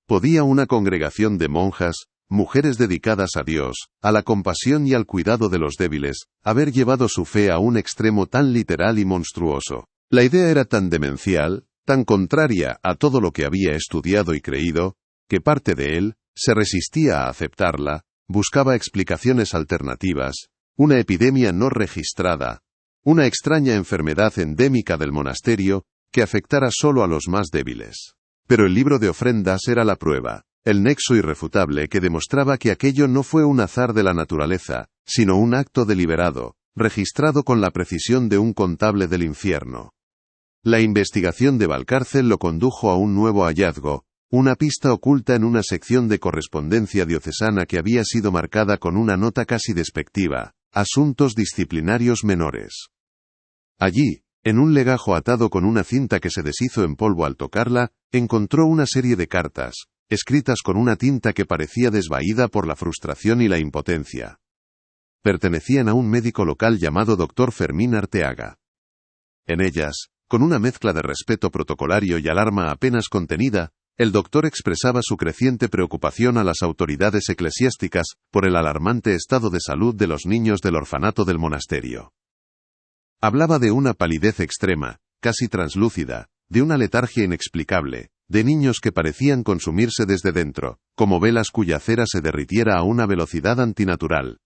A: ¿Podía una congregación de monjas, mujeres dedicadas a Dios, a la compasión y al cuidado de los débiles, haber llevado su fe a un extremo tan literal y monstruoso? La idea era tan demencial, tan contraria a todo lo que había estudiado y creído, que parte de él se resistía a aceptarla, buscaba explicaciones alternativas, una epidemia no registrada, una extraña enfermedad endémica del monasterio, que afectara solo a los más débiles. Pero el libro de ofrendas era la prueba, el nexo irrefutable que demostraba que aquello no fue un azar de la naturaleza, sino un acto deliberado, registrado con la precisión de un contable del infierno. La investigación de Valcárcel lo condujo a un nuevo hallazgo, una pista oculta en una sección de correspondencia diocesana que había sido marcada con una nota casi despectiva, asuntos disciplinarios menores. Allí, en un legajo atado con una cinta que se deshizo en polvo al tocarla, encontró una serie de cartas, escritas con una tinta que parecía desvaída por la frustración y la impotencia. Pertenecían a un médico local llamado Dr. Fermín Arteaga. En ellas, con una mezcla de respeto protocolario y alarma apenas contenida, el doctor expresaba su creciente preocupación a las autoridades eclesiásticas por el alarmante estado de salud de los niños del orfanato del monasterio. Hablaba de una palidez extrema, casi translúcida, de una letargia inexplicable, de niños que parecían consumirse desde dentro, como velas cuya cera se derritiera a una velocidad antinatural.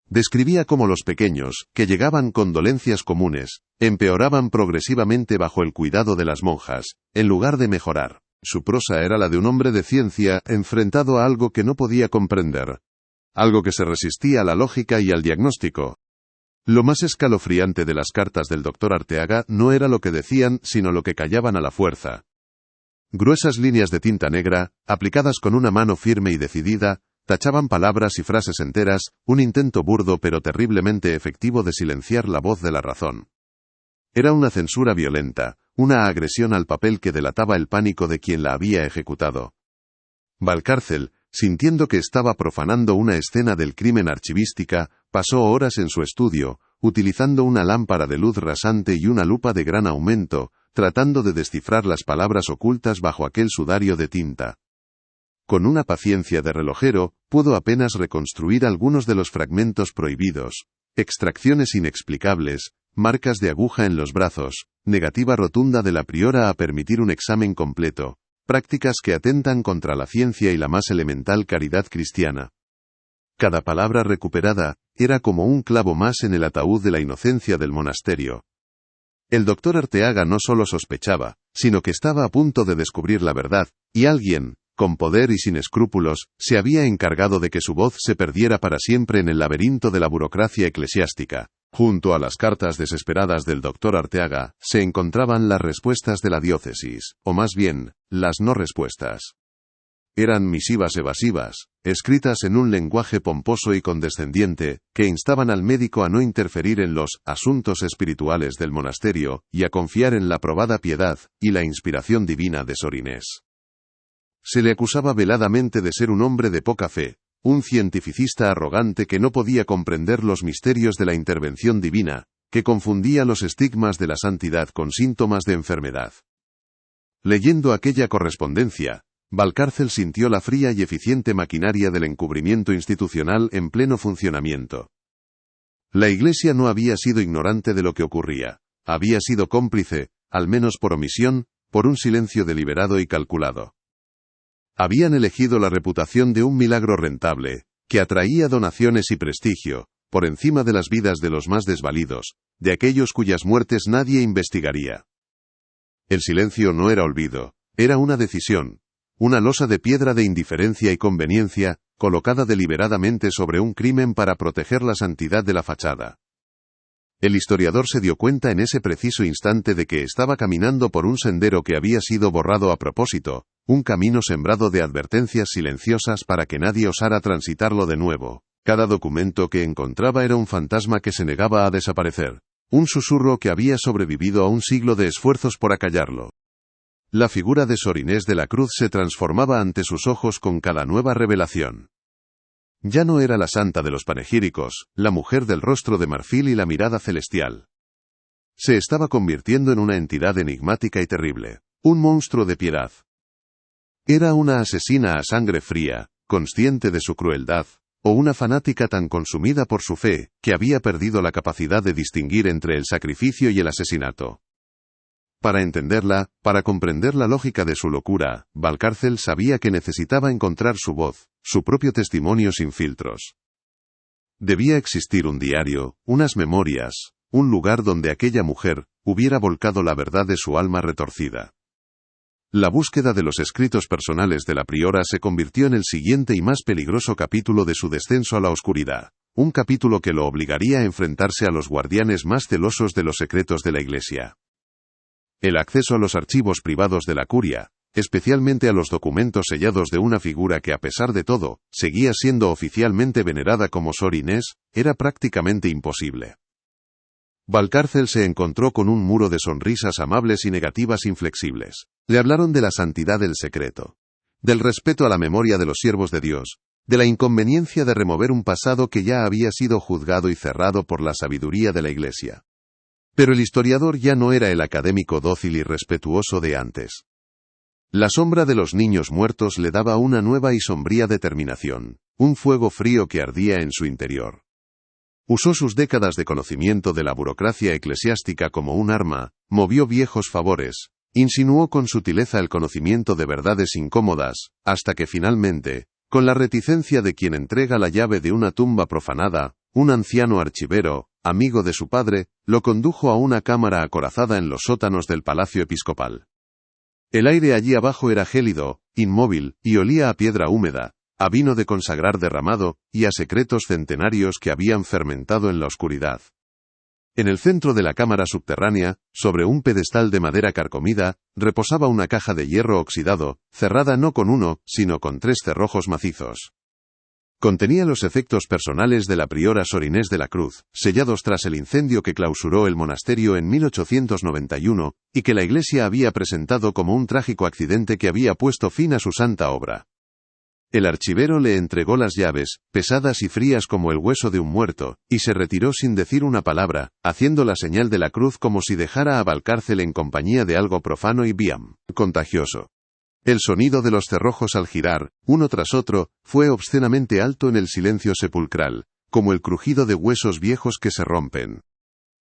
A: Describía cómo los pequeños, que llegaban con dolencias comunes, empeoraban progresivamente bajo el cuidado de las monjas, en lugar de mejorar. Su prosa era la de un hombre de ciencia enfrentado a algo que no podía comprender. Algo que se resistía a la lógica y al diagnóstico. Lo más escalofriante de las cartas del doctor Arteaga no era lo que decían, sino lo que callaban a la fuerza. Gruesas líneas de tinta negra, aplicadas con una mano firme y decidida, tachaban palabras y frases enteras, un intento burdo pero terriblemente efectivo de silenciar la voz de la razón. Era una censura violenta, una agresión al papel que delataba el pánico de quien la había ejecutado. Valcárcel, sintiendo que estaba profanando una escena del crimen archivística, pasó horas en su estudio, utilizando una lámpara de luz rasante y una lupa de gran aumento, tratando de descifrar las palabras ocultas bajo aquel sudario de tinta. Con una paciencia de relojero, pudo apenas reconstruir algunos de los fragmentos prohibidos, extracciones inexplicables, marcas de aguja en los brazos, negativa rotunda de la priora a permitir un examen completo, prácticas que atentan contra la ciencia y la más elemental caridad cristiana. Cada palabra recuperada era como un clavo más en el ataúd de la inocencia del monasterio. El doctor Arteaga no solo sospechaba, sino que estaba a punto de descubrir la verdad, y alguien, con poder y sin escrúpulos, se había encargado de que su voz se perdiera para siempre en el laberinto de la burocracia eclesiástica. Junto a las cartas desesperadas del doctor Arteaga, se encontraban las respuestas de la diócesis, o más bien, las no respuestas. Eran misivas evasivas, escritas en un lenguaje pomposo y condescendiente, que instaban al médico a no interferir en los asuntos espirituales del monasterio, y a confiar en la probada piedad y la inspiración divina de Sor Inés. Se le acusaba veladamente de ser un hombre de poca fe, un cientificista arrogante que no podía comprender los misterios de la intervención divina, que confundía los estigmas de la santidad con síntomas de enfermedad. Leyendo aquella correspondencia, Valcárcel sintió la fría y eficiente maquinaria del encubrimiento institucional en pleno funcionamiento. La Iglesia no había sido ignorante de lo que ocurría, había sido cómplice, al menos por omisión, por un silencio deliberado y calculado. Habían elegido la reputación de un milagro rentable, que atraía donaciones y prestigio, por encima de las vidas de los más desvalidos, de aquellos cuyas muertes nadie investigaría. El silencio no era olvido, era una decisión, una losa de piedra de indiferencia y conveniencia, colocada deliberadamente sobre un crimen para proteger la santidad de la fachada. El historiador se dio cuenta en ese preciso instante de que estaba caminando por un sendero que había sido borrado a propósito, un camino sembrado de advertencias silenciosas para que nadie osara transitarlo de nuevo. Cada documento que encontraba era un fantasma que se negaba a desaparecer, un susurro que había sobrevivido a un siglo de esfuerzos por acallarlo. La figura de Sor Inés de la Cruz se transformaba ante sus ojos con cada nueva revelación. Ya no era la santa de los panegíricos, la mujer del rostro de marfil y la mirada celestial. Se estaba convirtiendo en una entidad enigmática y terrible, un monstruo de piedad. Era una asesina a sangre fría, consciente de su crueldad, o una fanática tan consumida por su fe, que había perdido la capacidad de distinguir entre el sacrificio y el asesinato. Para entenderla, para comprender la lógica de su locura, Valcárcel sabía que necesitaba encontrar su voz, su propio testimonio sin filtros. Debía existir un diario, unas memorias, un lugar donde aquella mujer hubiera volcado la verdad de su alma retorcida. La búsqueda de los escritos personales de la priora se convirtió en el siguiente y más peligroso capítulo de su descenso a la oscuridad, un capítulo que lo obligaría a enfrentarse a los guardianes más celosos de los secretos de la Iglesia. El acceso a los archivos privados de la curia, especialmente a los documentos sellados de una figura que a pesar de todo, seguía siendo oficialmente venerada como Sor Inés, era prácticamente imposible. Valcárcel se encontró con un muro de sonrisas amables y negativas inflexibles. Le hablaron de la santidad del secreto, del respeto a la memoria de los siervos de Dios, de la inconveniencia de remover un pasado que ya había sido juzgado y cerrado por la sabiduría de la Iglesia. Pero el historiador ya no era el académico dócil y respetuoso de antes. La sombra de los niños muertos le daba una nueva y sombría determinación, un fuego frío que ardía en su interior. Usó sus décadas de conocimiento de la burocracia eclesiástica como un arma, movió viejos favores, insinuó con sutileza el conocimiento de verdades incómodas, hasta que finalmente, con la reticencia de quien entrega la llave de una tumba profanada, un anciano archivero, amigo de su padre, lo condujo a una cámara acorazada en los sótanos del palacio episcopal. El aire allí abajo era gélido, inmóvil, y olía a piedra húmeda, a vino de consagrar derramado, y a secretos centenarios que habían fermentado en la oscuridad. En el centro de la cámara subterránea, sobre un pedestal de madera carcomida, reposaba una caja de hierro oxidado, cerrada no con uno, sino con 3 cerrojos macizos. Contenía los efectos personales de la priora Sor Inés de la Cruz, sellados tras el incendio que clausuró el monasterio en 1891, y que la Iglesia había presentado como un trágico accidente que había puesto fin a su santa obra. El archivero le entregó las llaves, pesadas y frías como el hueso de un muerto, y se retiró sin decir una palabra, haciendo la señal de la cruz como si dejara a Valcárcel en compañía de algo profano y bien contagioso. El sonido de los cerrojos al girar, uno tras otro, fue obscenamente alto en el silencio sepulcral, como el crujido de huesos viejos que se rompen.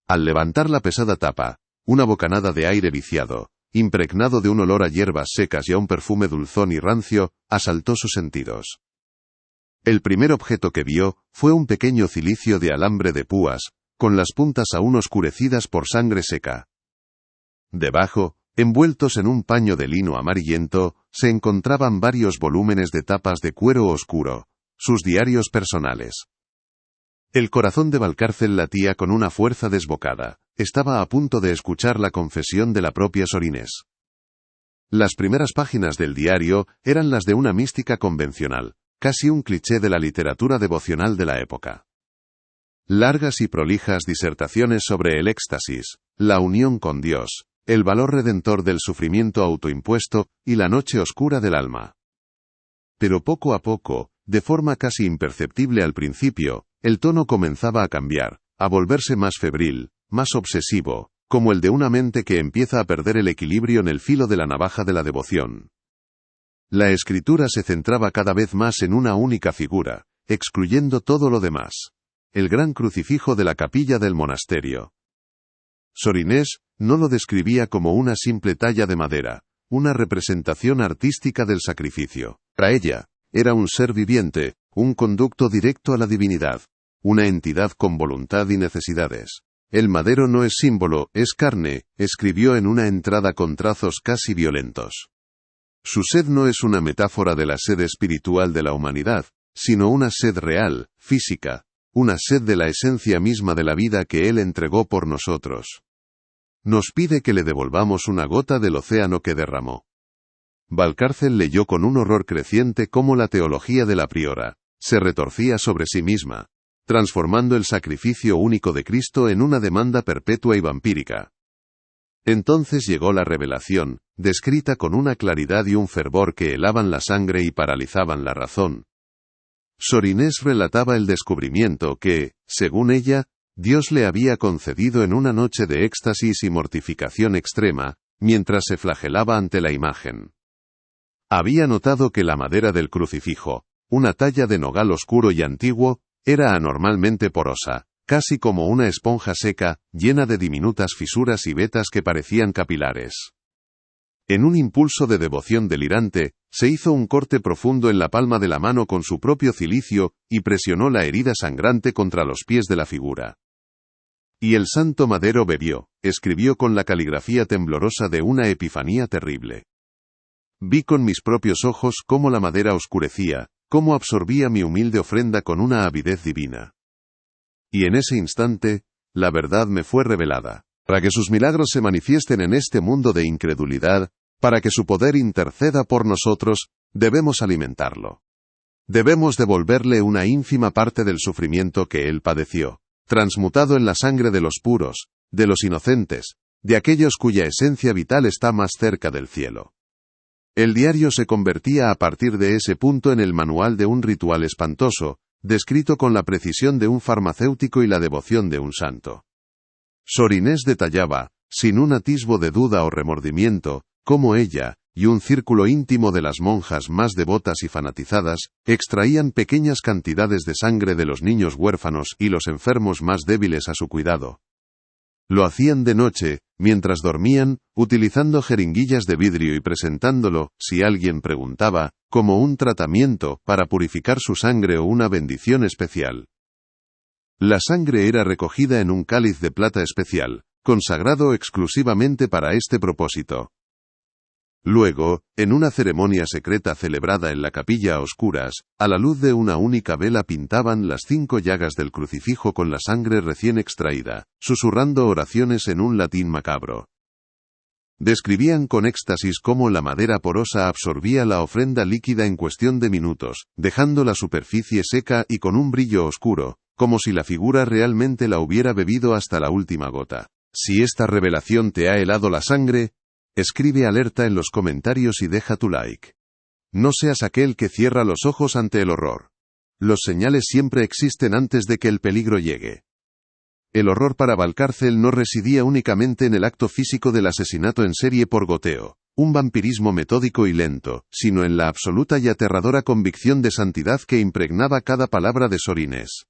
A: Al levantar la pesada tapa, una bocanada de aire viciado, impregnado de un olor a hierbas secas y a un perfume dulzón y rancio, asaltó sus sentidos. El primer objeto que vio fue un pequeño cilicio de alambre de púas, con las puntas aún oscurecidas por sangre seca. Debajo, envueltos en un paño de lino amarillento, se encontraban varios volúmenes de tapas de cuero oscuro, sus diarios personales. El corazón de Valcárcel latía con una fuerza desbocada. Estaba a punto de escuchar la confesión de la propia Sor Inés. Las primeras páginas del diario eran las de una mística convencional, casi un cliché de la literatura devocional de la época. Largas y prolijas disertaciones sobre el éxtasis, la unión con Dios, el valor redentor del sufrimiento autoimpuesto y la noche oscura del alma. Pero poco a poco, de forma casi imperceptible al principio, el tono comenzaba a cambiar, a volverse más febril, más obsesivo, como el de una mente que empieza a perder el equilibrio en el filo de la navaja de la devoción. La escritura se centraba cada vez más en una única figura, excluyendo todo lo demás: el gran crucifijo de la capilla del monasterio. Sor Inés no lo describía como una simple talla de madera, una representación artística del sacrificio. Para ella, era un ser viviente, un conducto directo a la divinidad, una entidad con voluntad y necesidades. El madero no es símbolo, es carne, escribió en una entrada con trazos casi violentos. Su sed no es una metáfora de la sed espiritual de la humanidad, sino una sed real, física, una sed de la esencia misma de la vida que Él entregó por nosotros. Nos pide que le devolvamos una gota del océano que derramó. Valcárcel leyó con un horror creciente cómo la teología de la priora se retorcía sobre sí misma, transformando el sacrificio único de Cristo en una demanda perpetua y vampírica. Entonces llegó la revelación, descrita con una claridad y un fervor que helaban la sangre y paralizaban la razón. Sor Inés relataba el descubrimiento que, según ella, Dios le había concedido en una noche de éxtasis y mortificación extrema, mientras se flagelaba ante la imagen. Había notado que la madera del crucifijo, una talla de nogal oscuro y antiguo, era anormalmente porosa, casi como una esponja seca, llena de diminutas fisuras y vetas que parecían capilares. En un impulso de devoción delirante, se hizo un corte profundo en la palma de la mano con su propio cilicio, y presionó la herida sangrante contra los pies de la figura. Y el santo madero bebió, escribió con la caligrafía temblorosa de una epifanía terrible. Vi con mis propios ojos cómo la madera oscurecía, cómo absorbía mi humilde ofrenda con una avidez divina. Y en ese instante, la verdad me fue revelada. Para que sus milagros se manifiesten en este mundo de incredulidad, para que su poder interceda por nosotros, debemos alimentarlo. Debemos devolverle una ínfima parte del sufrimiento que él padeció, transmutado en la sangre de los puros, de los inocentes, de aquellos cuya esencia vital está más cerca del cielo. El diario se convertía a partir de ese punto en el manual de un ritual espantoso, descrito con la precisión de un farmacéutico y la devoción de un santo. Sor Inés detallaba, sin un atisbo de duda o remordimiento, cómo ella, y un círculo íntimo de las monjas más devotas y fanatizadas, extraían pequeñas cantidades de sangre de los niños huérfanos y los enfermos más débiles a su cuidado. Lo hacían de noche, mientras dormían, utilizando jeringuillas de vidrio y presentándolo, si alguien preguntaba, como un tratamiento para purificar su sangre o una bendición especial. La sangre era recogida en un cáliz de plata especial, consagrado exclusivamente para este propósito. Luego, en una ceremonia secreta celebrada en la capilla a oscuras, a la luz de una única vela pintaban las 5 llagas del crucifijo con la sangre recién extraída, susurrando oraciones en un latín macabro. Describían con éxtasis cómo la madera porosa absorbía la ofrenda líquida en cuestión de minutos, dejando la superficie seca y con un brillo oscuro, como si la figura realmente la hubiera bebido hasta la última gota. Si esta revelación te ha helado la sangre, escribe alerta en los comentarios y deja tu like. No seas aquel que cierra los ojos ante el horror. Los señales siempre existen antes de que el peligro llegue. El horror para Valcárcel no residía únicamente en el acto físico del asesinato en serie por goteo, un vampirismo metódico y lento, sino en la absoluta y aterradora convicción de santidad que impregnaba cada palabra de Sor Inés.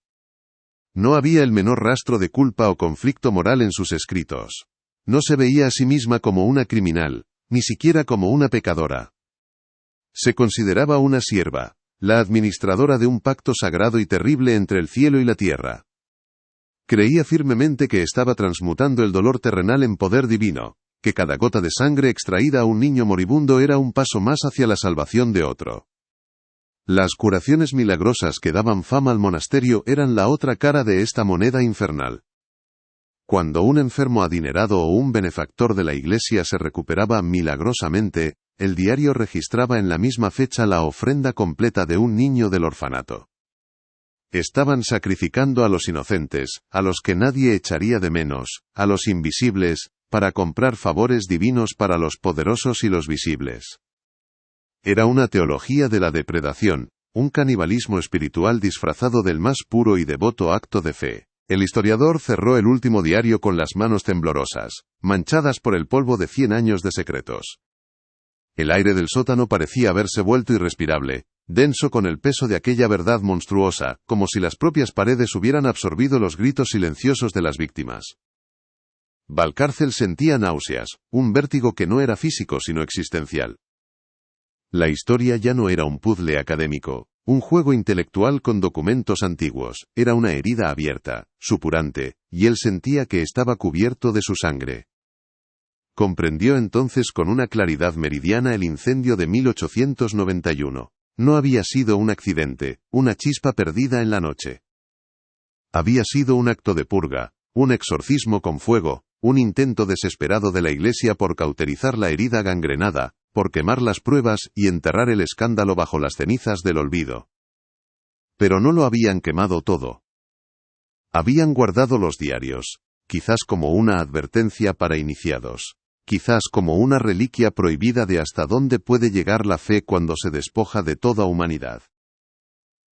A: No había el menor rastro de culpa o conflicto moral en sus escritos. No se veía a sí misma como una criminal, ni siquiera como una pecadora. Se consideraba una sierva, la administradora de un pacto sagrado y terrible entre el cielo y la tierra. Creía firmemente que estaba transmutando el dolor terrenal en poder divino, que cada gota de sangre extraída a un niño moribundo era un paso más hacia la salvación de otro. Las curaciones milagrosas que daban fama al monasterio eran la otra cara de esta moneda infernal. Cuando un enfermo adinerado o un benefactor de la iglesia se recuperaba milagrosamente, el diario registraba en la misma fecha la ofrenda completa de un niño del orfanato. Estaban sacrificando a los inocentes, a los que nadie echaría de menos, a los invisibles, para comprar favores divinos para los poderosos y los visibles. Era una teología de la depredación, un canibalismo espiritual disfrazado del más puro y devoto acto de fe. El historiador cerró el último diario con las manos temblorosas. manchadas por el polvo de 100 años de secretos. El aire del sótano parecía haberse vuelto irrespirable, denso con el peso de aquella verdad monstruosa, como si las propias paredes hubieran absorbido los gritos silenciosos de las víctimas. Valcárcel sentía náuseas, un vértigo que no era físico sino existencial. La historia ya no era un puzzle académico, un juego intelectual con documentos antiguos, era una herida abierta, supurante, y él sentía que estaba cubierto de su sangre. Comprendió entonces con una claridad meridiana el incendio de 1891. No había sido un accidente, una chispa perdida en la noche. Había sido un acto de purga, un exorcismo con fuego, un intento desesperado de la Iglesia por cauterizar la herida gangrenada, por quemar las pruebas y enterrar el escándalo bajo las cenizas del olvido. Pero no lo habían quemado todo. Habían guardado los diarios, quizás como una advertencia para iniciados. Quizás como una reliquia prohibida de hasta dónde puede llegar la fe cuando se despoja de toda humanidad.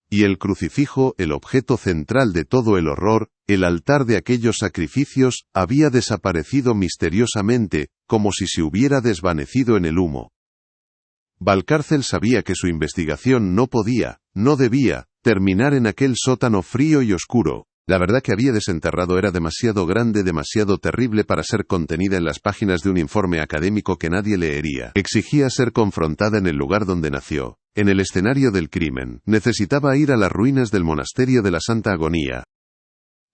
A: Y el crucifijo, el objeto central de todo el horror, el altar de aquellos sacrificios, había desaparecido misteriosamente, como si se hubiera desvanecido en el humo. Valcárcel sabía que su investigación no podía, no debía, terminar en aquel sótano frío y oscuro. La verdad que había desenterrado era demasiado grande, demasiado terrible para ser contenida en las páginas de un informe académico que nadie leería. Exigía ser confrontada en el lugar donde nació, en el escenario del crimen. Necesitaba ir a las ruinas del monasterio de la Santa Agonía.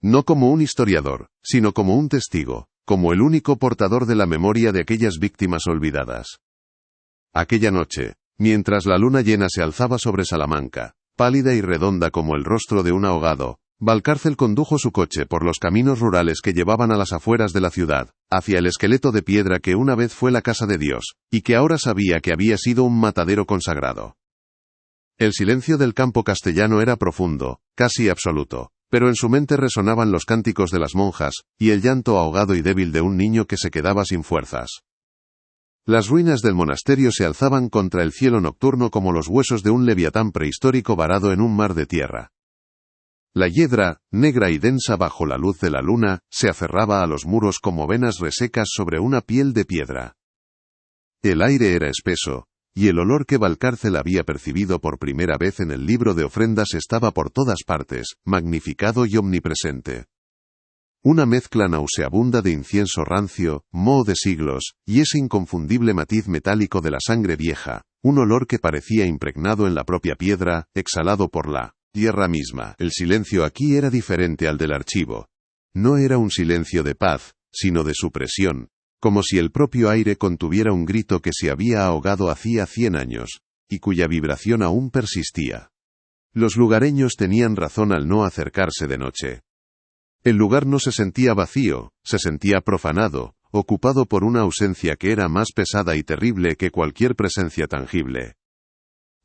A: No como un historiador, sino como un testigo, como el único portador de la memoria de aquellas víctimas olvidadas. Aquella noche, mientras la luna llena se alzaba sobre Salamanca, pálida y redonda como el rostro de un ahogado, Valcárcel condujo su coche por los caminos rurales que llevaban a las afueras de la ciudad, hacia el esqueleto de piedra que una vez fue la casa de Dios, y que ahora sabía que había sido un matadero consagrado. El silencio del campo castellano era profundo, casi absoluto, pero en su mente resonaban los cánticos de las monjas, y el llanto ahogado y débil de un niño que se quedaba sin fuerzas. Las ruinas del monasterio se alzaban contra el cielo nocturno como los huesos de un leviatán prehistórico varado en un mar de tierra. La hiedra, negra y densa bajo la luz de la luna, se aferraba a los muros como venas resecas sobre una piel de piedra. El aire era espeso, y el olor que Valcárcel había percibido por primera vez en el libro de ofrendas estaba por todas partes, magnificado y omnipresente. Una mezcla nauseabunda de incienso rancio, moho de siglos, y ese inconfundible matiz metálico de la sangre vieja, un olor que parecía impregnado en la propia piedra, exhalado por la tierra misma. El silencio aquí era diferente al del archivo. No era un silencio de paz, sino de supresión, como si el propio aire contuviera un grito que se había ahogado hacía 100 años, y cuya vibración aún persistía. Los lugareños tenían razón al no acercarse de noche. El lugar no se sentía vacío, se sentía profanado, ocupado por una ausencia que era más pesada y terrible que cualquier presencia tangible.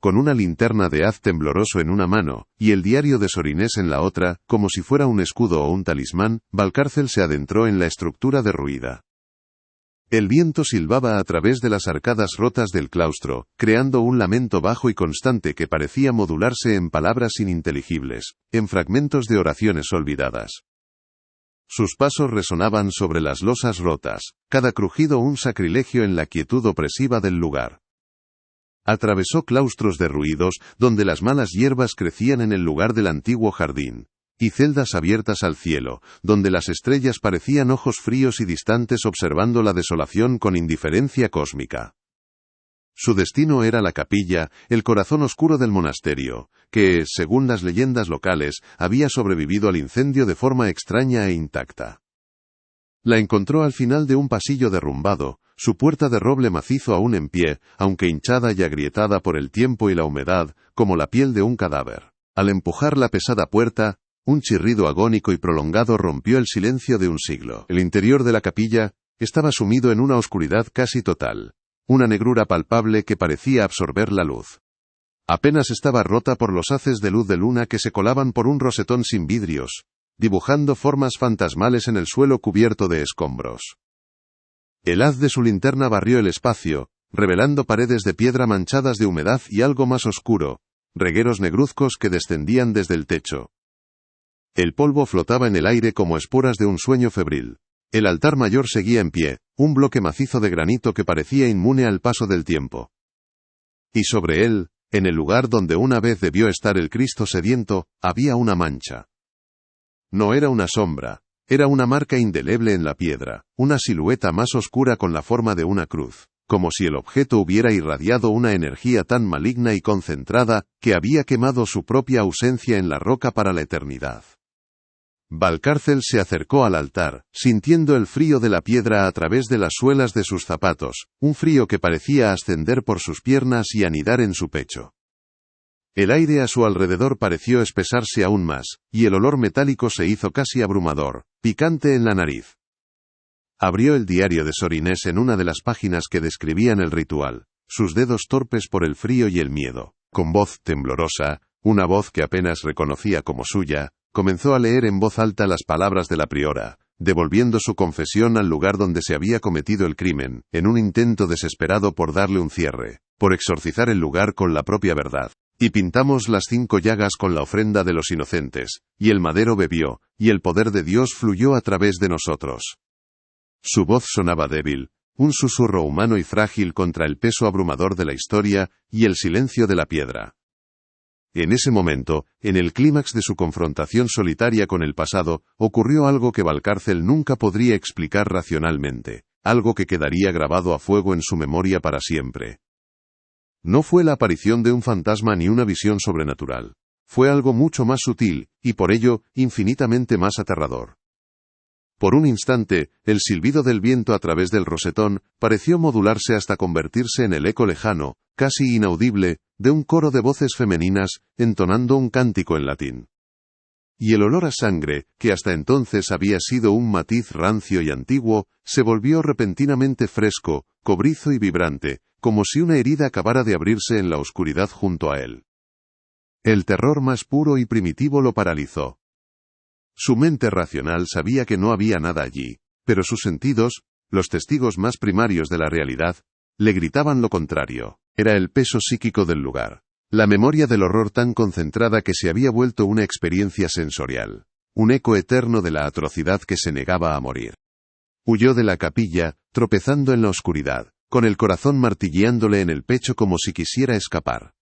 A: Con una linterna de haz tembloroso en una mano, y el diario de Sorinés en la otra, como si fuera un escudo o un talismán, Valcárcel se adentró en la estructura derruida. El viento silbaba a través de las arcadas rotas del claustro, creando un lamento bajo y constante que parecía modularse en palabras ininteligibles, en fragmentos de oraciones olvidadas. Sus pasos resonaban sobre las losas rotas, cada crujido un sacrilegio en la quietud opresiva del lugar. Atravesó claustros derruidos, donde las malas hierbas crecían en el lugar del antiguo jardín, y celdas abiertas al cielo, donde las estrellas parecían ojos fríos y distantes observando la desolación con indiferencia cósmica. Su destino era la capilla, el corazón oscuro del monasterio, que, según las leyendas locales, había sobrevivido al incendio de forma extraña e intacta. La encontró al final de un pasillo derrumbado, su puerta de roble macizo aún en pie, aunque hinchada y agrietada por el tiempo y la humedad, como la piel de un cadáver. Al empujar la pesada puerta, un chirrido agónico y prolongado rompió el silencio de un siglo. El interior de la capilla estaba sumido en una oscuridad casi total, una negrura palpable que parecía absorber la luz. Apenas estaba rota por los haces de luz de luna que se colaban por un rosetón sin vidrios, dibujando formas fantasmales en el suelo cubierto de escombros. El haz de su linterna barrió el espacio, revelando paredes de piedra manchadas de humedad y algo más oscuro, regueros negruzcos que descendían desde el techo. El polvo flotaba en el aire como esporas de un sueño febril. El altar mayor seguía en pie, un bloque macizo de granito que parecía inmune al paso del tiempo. Y sobre él, en el lugar donde una vez debió estar el Cristo sediento, había una mancha. No era una sombra, era una marca indeleble en la piedra, una silueta más oscura con la forma de una cruz, como si el objeto hubiera irradiado una energía tan maligna y concentrada, que había quemado su propia ausencia en la roca para la eternidad. Valcárcel se acercó al altar, sintiendo el frío de la piedra a través de las suelas de sus zapatos, un frío que parecía ascender por sus piernas y anidar en su pecho. El aire a su alrededor pareció espesarse aún más, y el olor metálico se hizo casi abrumador, picante en la nariz. Abrió el diario de Sor Inés en una de las páginas que describían el ritual, sus dedos torpes por el frío y el miedo. Con voz temblorosa, una voz que apenas reconocía como suya, comenzó a leer en voz alta las palabras de la priora, devolviendo su confesión al lugar donde se había cometido el crimen, en un intento desesperado por darle un cierre, por exorcizar el lugar con la propia verdad. Y pintamos las 5 llagas con la ofrenda de los inocentes, y el madero bebió, y el poder de Dios fluyó a través de nosotros. Su voz sonaba débil, un susurro humano y frágil contra el peso abrumador de la historia y el silencio de la piedra. En ese momento, en el clímax de su confrontación solitaria con el pasado, ocurrió algo que Valcárcel nunca podría explicar racionalmente, algo que quedaría grabado a fuego en su memoria para siempre. No fue la aparición de un fantasma ni una visión sobrenatural. Fue algo mucho más sutil, y por ello, infinitamente más aterrador. Por un instante, el silbido del viento a través del rosetón pareció modularse hasta convertirse en el eco lejano, casi inaudible, de un coro de voces femeninas, entonando un cántico en latín. Y el olor a sangre, que hasta entonces había sido un matiz rancio y antiguo, se volvió repentinamente fresco, cobrizo y vibrante, como si una herida acabara de abrirse en la oscuridad junto a él. El terror más puro y primitivo lo paralizó. Su mente racional sabía que no había nada allí, pero sus sentidos, los testigos más primarios de la realidad, le gritaban lo contrario. Era el peso psíquico del lugar, la memoria del horror tan concentrada que se había vuelto una experiencia sensorial, un eco eterno de la atrocidad que se negaba a morir. Huyó de la capilla, tropezando en la oscuridad, con el corazón martilleándole en el pecho como si quisiera escapar.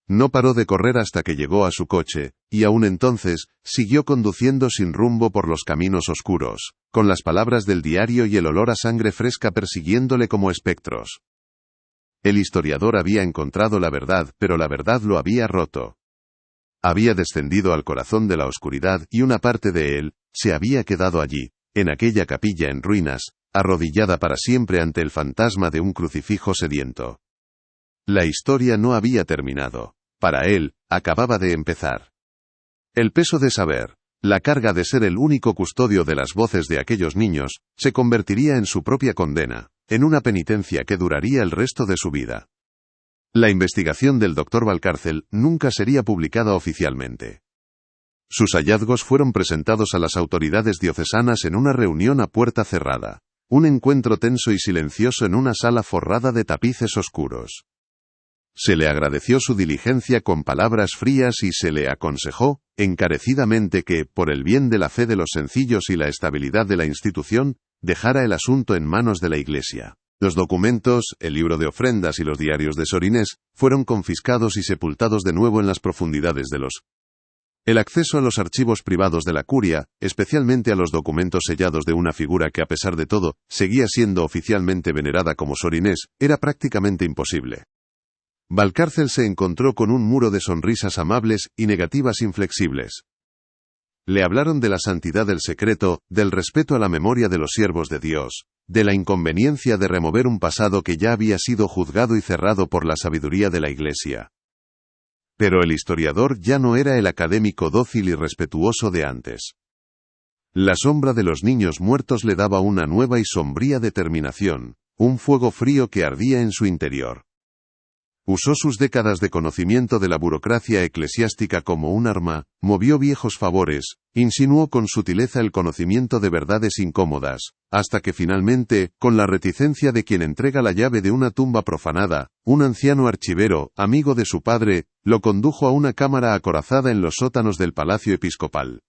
A: No paró de correr hasta que llegó a su coche, y aún entonces, siguió conduciendo sin rumbo por los caminos oscuros, con las palabras del diario y el olor a sangre fresca persiguiéndole como espectros. El historiador había encontrado la verdad, pero la verdad lo había roto. Había descendido al corazón de la oscuridad y una parte de él se había quedado allí, en aquella capilla en ruinas, arrodillada para siempre ante el fantasma de un crucifijo sediento. La historia no había terminado. Para él, acababa de empezar. El peso de saber, la carga de ser el único custodio de las voces de aquellos niños, se convertiría en su propia condena, en una penitencia que duraría el resto de su vida. La investigación del Dr. Valcárcel nunca sería publicada oficialmente. Sus hallazgos fueron presentados a las autoridades diocesanas en una reunión a puerta cerrada, un encuentro tenso y silencioso en una sala forrada de tapices oscuros. Se le agradeció su diligencia con palabras frías y se le aconsejó, encarecidamente, que, por el bien de la fe de los sencillos y la estabilidad de la institución, dejara el asunto en manos de la Iglesia. Los documentos, el libro de ofrendas y los diarios de Sor Inés, fueron confiscados y sepultados de nuevo en las profundidades de los. El acceso a los archivos privados de la curia, especialmente a los documentos sellados de una figura que a pesar de todo, seguía siendo oficialmente venerada como Sor Inés, era prácticamente imposible. Valcárcel se encontró con un muro de sonrisas amables y negativas inflexibles. Le hablaron de la santidad del secreto, del respeto a la memoria de los siervos de Dios, de la inconveniencia de remover un pasado que ya había sido juzgado y cerrado por la sabiduría de la Iglesia. Pero el historiador ya no era el académico dócil y respetuoso de antes. La sombra de los niños muertos le daba una nueva y sombría determinación, un fuego frío que ardía en su interior. Usó sus décadas de conocimiento de la burocracia eclesiástica como un arma, movió viejos favores, insinuó con sutileza el conocimiento de verdades incómodas, hasta que finalmente, con la reticencia de quien entrega la llave de una tumba profanada, un anciano archivero, amigo de su padre, lo condujo a una cámara acorazada en los sótanos del palacio episcopal.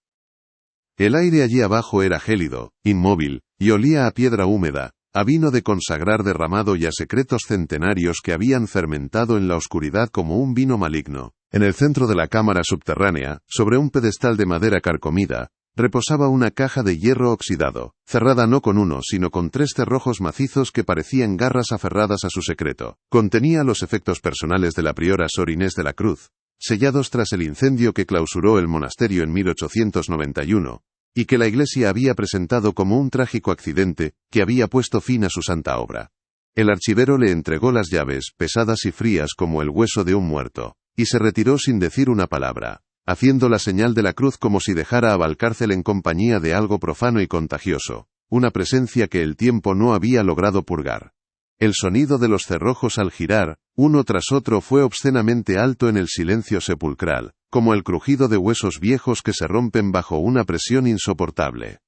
A: El aire allí abajo era gélido, inmóvil, y olía a piedra húmeda, a vino de consagrar derramado y a secretos centenarios que habían fermentado en la oscuridad como un vino maligno. En el centro de la cámara subterránea, sobre un pedestal de madera carcomida, reposaba una caja de hierro oxidado, cerrada no con uno sino con 3 cerrojos macizos que parecían garras aferradas a su secreto. Contenía los efectos personales de la priora Sor Inés de la Cruz, sellados tras el incendio que clausuró el monasterio en 1891, y que la Iglesia había presentado como un trágico accidente que había puesto fin a su santa obra. El archivero le entregó las llaves, pesadas y frías como el hueso de un muerto, y se retiró sin decir una palabra, haciendo la señal de la cruz como si dejara a Valcárcel en compañía de algo profano y contagioso, una presencia que el tiempo no había logrado purgar. El sonido de los cerrojos al girar, uno tras otro, fue obscenamente alto en el silencio sepulcral, como el crujido de huesos viejos que se rompen bajo una presión insoportable.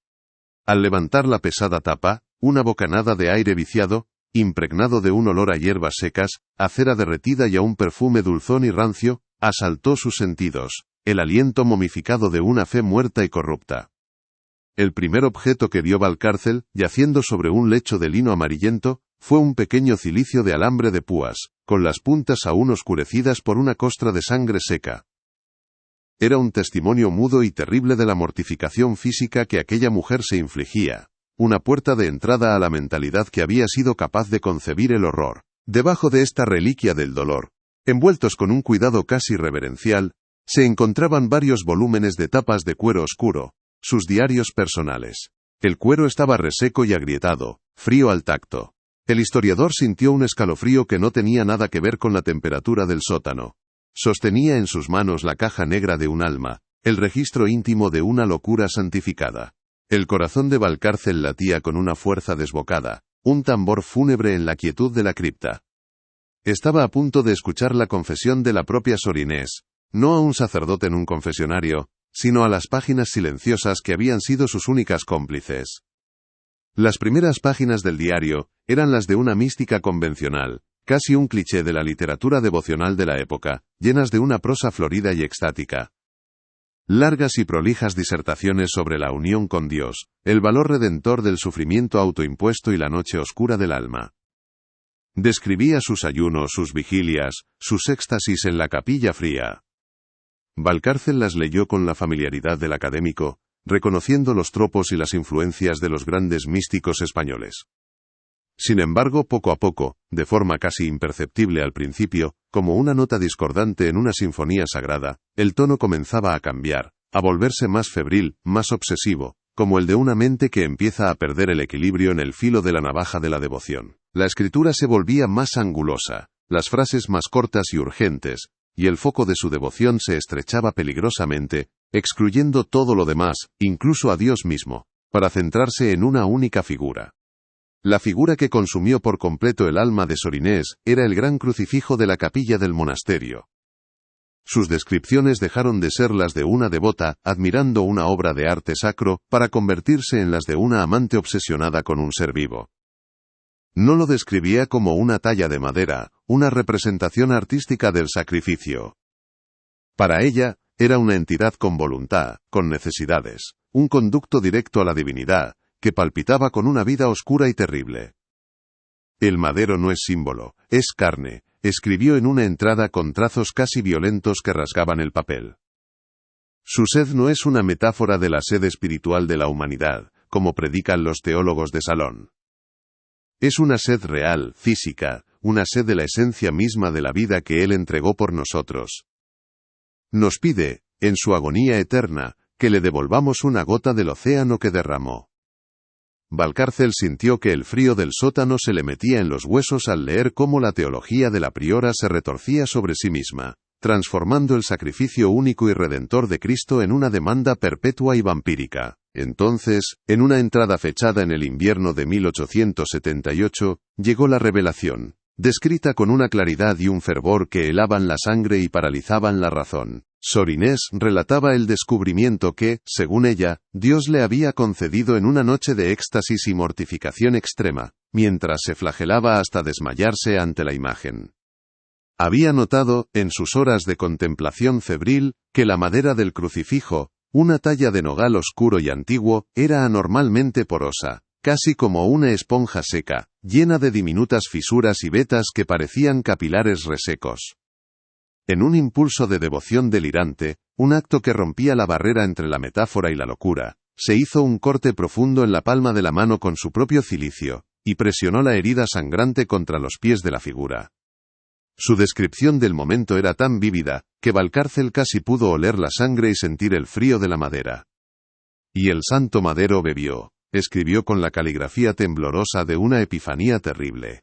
A: Al levantar la pesada tapa, una bocanada de aire viciado, impregnado de un olor a hierbas secas, a cera derretida y a un perfume dulzón y rancio, asaltó sus sentidos, el aliento momificado de una fe muerta y corrupta. El primer objeto que vio Valcárcel, yaciendo sobre un lecho de lino amarillento, fue un pequeño cilicio de alambre de púas, con las puntas aún oscurecidas por una costra de sangre seca. Era un testimonio mudo y terrible de la mortificación física que aquella mujer se infligía, una puerta de entrada a la mentalidad que había sido capaz de concebir el horror. Debajo de esta reliquia del dolor, envueltos con un cuidado casi reverencial, se encontraban varios volúmenes de tapas de cuero oscuro, sus diarios personales. El cuero estaba reseco y agrietado, frío al tacto. El historiador sintió un escalofrío que no tenía nada que ver con la temperatura del sótano. Sostenía en sus manos la caja negra de un alma, el registro íntimo de una locura santificada. El corazón de Valcárcel latía con una fuerza desbocada, un tambor fúnebre en la quietud de la cripta. Estaba a punto de escuchar la confesión de la propia Sor Inés, no a un sacerdote en un confesionario, sino a las páginas silenciosas que habían sido sus únicas cómplices. Las primeras páginas del diario eran las de una mística convencional, casi un cliché de la literatura devocional de la época, llenas de una prosa florida y extática. Largas y prolijas disertaciones sobre la unión con Dios, el valor redentor del sufrimiento autoimpuesto y la noche oscura del alma. Describía sus ayunos, sus vigilias, sus éxtasis en la capilla fría. Valcárcel las leyó con la familiaridad del académico, reconociendo los tropos y las influencias de los grandes místicos españoles. Sin embargo, poco a poco, de forma casi imperceptible al principio, como una nota discordante en una sinfonía sagrada, el tono comenzaba a cambiar, a volverse más febril, más obsesivo, como el de una mente que empieza a perder el equilibrio en el filo de la navaja de la devoción. La escritura se volvía más angulosa, las frases más cortas y urgentes, y el foco de su devoción se estrechaba peligrosamente, excluyendo todo lo demás, incluso a Dios mismo, para centrarse en una única figura. La figura que consumió por completo el alma de Sor Inés era el gran crucifijo de la capilla del monasterio. Sus descripciones dejaron de ser las de una devota, admirando una obra de arte sacro, para convertirse en las de una amante obsesionada con un ser vivo. No lo describía como una talla de madera, una representación artística del sacrificio. Para ella, era una entidad con voluntad, con necesidades, un conducto directo a la divinidad, que palpitaba con una vida oscura y terrible. El madero no es símbolo, es carne, escribió en una entrada con trazos casi violentos que rasgaban el papel. Su sed no es una metáfora de la sed espiritual de la humanidad, como predican los teólogos de salón. Es una sed real, física, una sed de la esencia misma de la vida que Él entregó por nosotros. Nos pide, en su agonía eterna, que le devolvamos una gota del océano que derramó. Valcárcel sintió que el frío del sótano se le metía en los huesos al leer cómo la teología de la priora se retorcía sobre sí misma, transformando el sacrificio único y redentor de Cristo en una demanda perpetua y vampírica. Entonces, en una entrada fechada en el invierno de 1878, llegó la revelación, descrita con una claridad y un fervor que helaban la sangre y paralizaban la razón. Sor Inés relataba el descubrimiento que, según ella, Dios le había concedido en una noche de éxtasis y mortificación extrema, mientras se flagelaba hasta desmayarse ante la imagen. Había notado, en sus horas de contemplación febril, que la madera del crucifijo, una talla de nogal oscuro y antiguo, era anormalmente porosa, casi como una esponja seca, llena de diminutas fisuras y vetas que parecían capilares resecos. En un impulso de devoción delirante, un acto que rompía la barrera entre la metáfora y la locura, se hizo un corte profundo en la palma de la mano con su propio cilicio, y presionó la herida sangrante contra los pies de la figura. Su descripción del momento era tan vívida, que Valcárcel casi pudo oler la sangre y sentir el frío de la madera. Y el santo madero bebió, escribió con la caligrafía temblorosa de una epifanía terrible.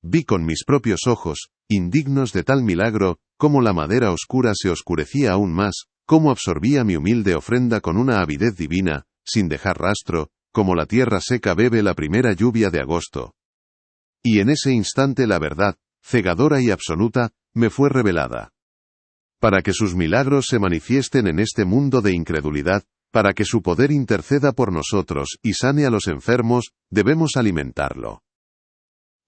A: Vi con mis propios ojos, indignos de tal milagro, cómo la madera oscura se oscurecía aún más, cómo absorbía mi humilde ofrenda con una avidez divina, sin dejar rastro, como la tierra seca bebe la primera lluvia de agosto. Y en ese instante la verdad, cegadora y absoluta, me fue revelada. Para que sus milagros se manifiesten en este mundo de incredulidad, para que su poder interceda por nosotros y sane a los enfermos, debemos alimentarlo.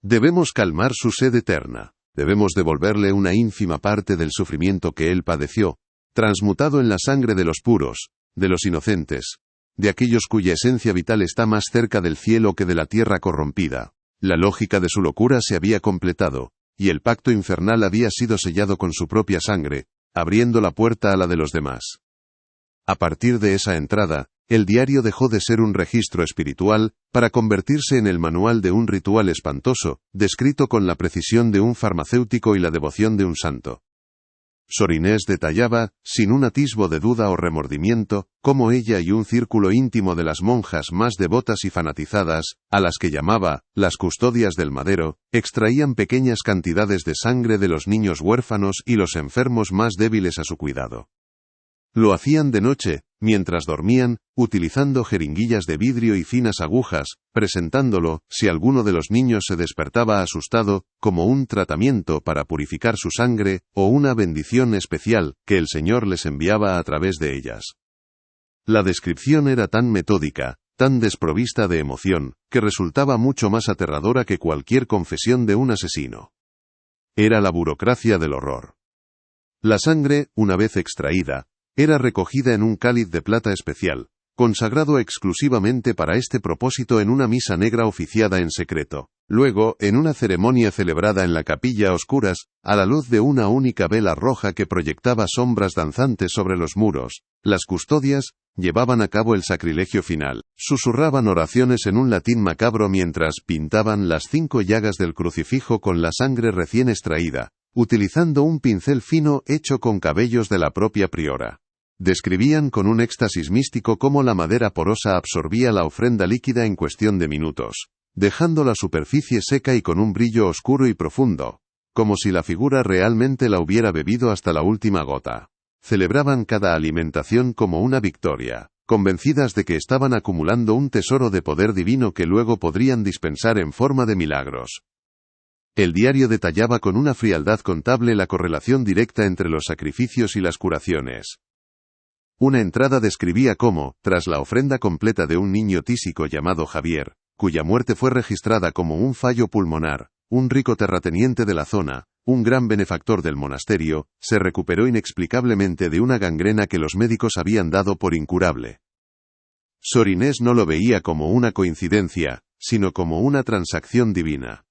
A: Debemos calmar su sed eterna. Debemos devolverle una ínfima parte del sufrimiento que él padeció, transmutado en la sangre de los puros, de los inocentes, de aquellos cuya esencia vital está más cerca del cielo que de la tierra corrompida. La lógica de su locura se había completado, y el pacto infernal había sido sellado con su propia sangre, abriendo la puerta a la de los demás. A partir de esa entrada, el diario dejó de ser un registro espiritual, para convertirse en el manual de un ritual espantoso, descrito con la precisión de un farmacéutico y la devoción de un santo. Sor Inés detallaba, sin un atisbo de duda o remordimiento, cómo ella y un círculo íntimo de las monjas más devotas y fanatizadas, a las que llamaba las custodias del madero, extraían pequeñas cantidades de sangre de los niños huérfanos y los enfermos más débiles a su cuidado. Lo hacían de noche, mientras dormían, utilizando jeringuillas de vidrio y finas agujas, presentándolo, si alguno de los niños se despertaba asustado, como un tratamiento para purificar su sangre, o una bendición especial, que el Señor les enviaba a través de ellas. La descripción era tan metódica, tan desprovista de emoción, que resultaba mucho más aterradora que cualquier confesión de un asesino. Era la burocracia del horror. La sangre, una vez extraída, era recogida en un cáliz de plata especial, consagrado exclusivamente para este propósito en una misa negra oficiada en secreto. Luego, en una ceremonia celebrada en la capilla a oscuras, a la luz de una única vela roja que proyectaba sombras danzantes sobre los muros, las custodias llevaban a cabo el sacrilegio final. Susurraban oraciones en un latín macabro mientras pintaban las 5 llagas del crucifijo con la sangre recién extraída, utilizando un pincel fino hecho con cabellos de la propia priora. Describían con un éxtasis místico cómo la madera porosa absorbía la ofrenda líquida en cuestión de minutos, dejando la superficie seca y con un brillo oscuro y profundo, como si la figura realmente la hubiera bebido hasta la última gota. Celebraban cada alimentación como una victoria, convencidas de que estaban acumulando un tesoro de poder divino que luego podrían dispensar en forma de milagros. El diario detallaba con una frialdad contable la correlación directa entre los sacrificios y las curaciones. Una entrada describía cómo, tras la ofrenda completa de un niño tísico llamado Javier, cuya muerte fue registrada como un fallo pulmonar, un rico terrateniente de la zona, un gran benefactor del monasterio, se recuperó inexplicablemente de una gangrena que los médicos habían dado por incurable. Sor Inés no lo veía como una coincidencia, sino como una transacción divina.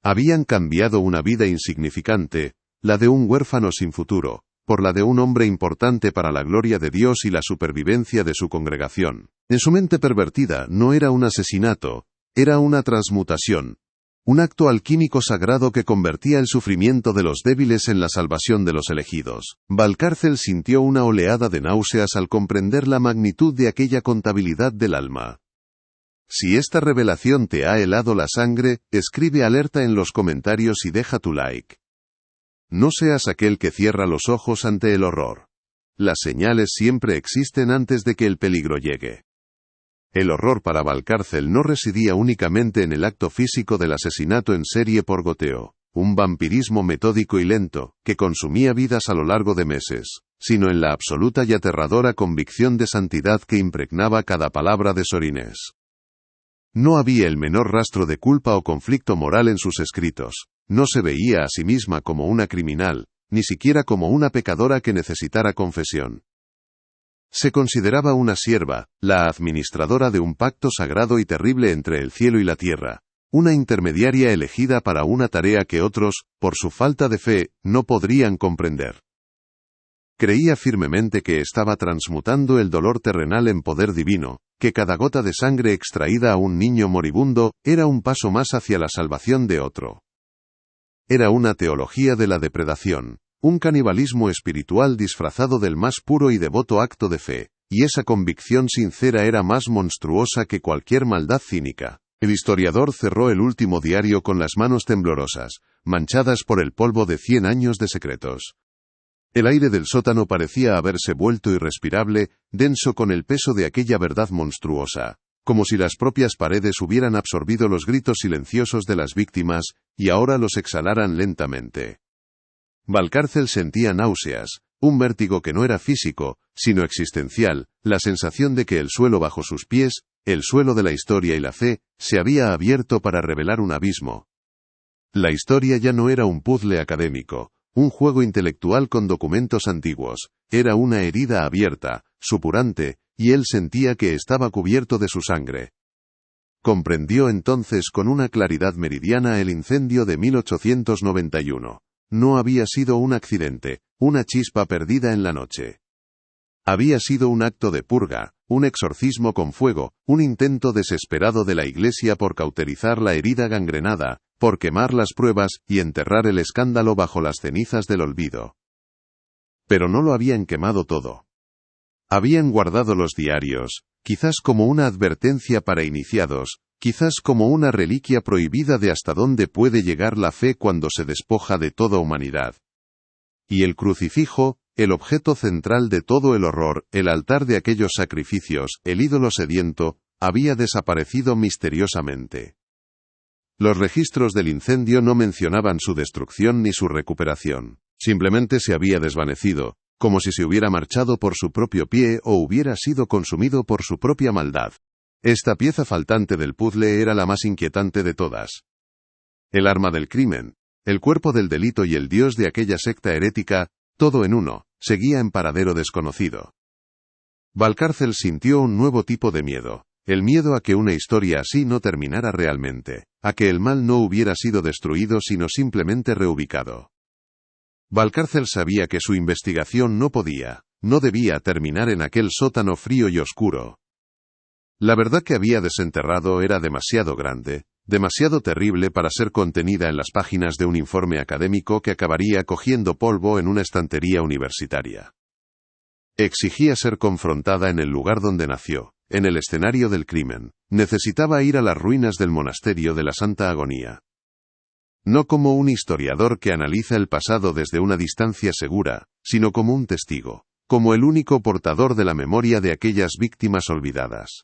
A: Habían cambiado una vida insignificante, la de un huérfano sin futuro, por la de un hombre importante para la gloria de Dios y la supervivencia de su congregación. En su mente pervertida no era un asesinato, era una transmutación, un acto alquímico sagrado que convertía el sufrimiento de los débiles en la salvación de los elegidos. Valcárcel sintió una oleada de náuseas al comprender la magnitud de aquella contabilidad del alma. Si esta revelación te ha helado la sangre, escribe alerta en los comentarios y deja tu like. No seas aquel que cierra los ojos ante el horror. Las señales siempre existen antes de que el peligro llegue. El horror para Valcárcel no residía únicamente en el acto físico del asesinato en serie por goteo, un vampirismo metódico y lento, que consumía vidas a lo largo de meses, sino en la absoluta y aterradora convicción de santidad que impregnaba cada palabra de Sor Inés. No había el menor rastro de culpa o conflicto moral en sus escritos. No se veía a sí misma como una criminal, ni siquiera como una pecadora que necesitara confesión. Se consideraba una sierva, la administradora de un pacto sagrado y terrible entre el cielo y la tierra, una intermediaria elegida para una tarea que otros, por su falta de fe, no podrían comprender. Creía firmemente que estaba transmutando el dolor terrenal en poder divino, que cada gota de sangre extraída a un niño moribundo era un paso más hacia la salvación de otro. Era una teología de la depredación, un canibalismo espiritual disfrazado del más puro y devoto acto de fe, y esa convicción sincera era más monstruosa que cualquier maldad cínica. El historiador cerró el último diario con las manos temblorosas, manchadas por el polvo de 100 años de secretos. El aire del sótano parecía haberse vuelto irrespirable, denso con el peso de aquella verdad monstruosa, como si las propias paredes hubieran absorbido los gritos silenciosos de las víctimas, y ahora los exhalaran lentamente. Valcárcel sentía náuseas, un vértigo que no era físico, sino existencial, la sensación de que el suelo bajo sus pies, el suelo de la historia y la fe, se había abierto para revelar un abismo. La historia ya no era un puzzle académico, un juego intelectual con documentos antiguos, era una herida abierta, supurante, y él sentía que estaba cubierto de su sangre. Comprendió entonces con una claridad meridiana el incendio de 1891. No había sido un accidente, una chispa perdida en la noche. Había sido un acto de purga, un exorcismo con fuego, un intento desesperado de la Iglesia por cauterizar la herida gangrenada, por quemar las pruebas y enterrar el escándalo bajo las cenizas del olvido. Pero no lo habían quemado todo. Habían guardado los diarios, quizás como una advertencia para iniciados, quizás como una reliquia prohibida de hasta dónde puede llegar la fe cuando se despoja de toda humanidad. Y el crucifijo, el objeto central de todo el horror, el altar de aquellos sacrificios, el ídolo sediento, había desaparecido misteriosamente. Los registros del incendio no mencionaban su destrucción ni su recuperación. Simplemente se había desvanecido, como si se hubiera marchado por su propio pie o hubiera sido consumido por su propia maldad. Esta pieza faltante del puzzle era la más inquietante de todas. El arma del crimen, el cuerpo del delito y el dios de aquella secta herética, todo en uno, seguía en paradero desconocido. Valcárcel sintió un nuevo tipo de miedo. El miedo a que una historia así no terminara realmente, a que el mal no hubiera sido destruido sino simplemente reubicado. Valcárcel sabía que su investigación no debía terminar en aquel sótano frío y oscuro. La verdad que había desenterrado era demasiado grande, demasiado terrible para ser contenida en las páginas de un informe académico que acabaría cogiendo polvo en una estantería universitaria. Exigía ser confrontada en el lugar donde nació. En el escenario del crimen, necesitaba ir a las ruinas del monasterio de la Santa Agonía. No como un historiador que analiza el pasado desde una distancia segura, sino como un testigo, como el único portador de la memoria de aquellas víctimas olvidadas.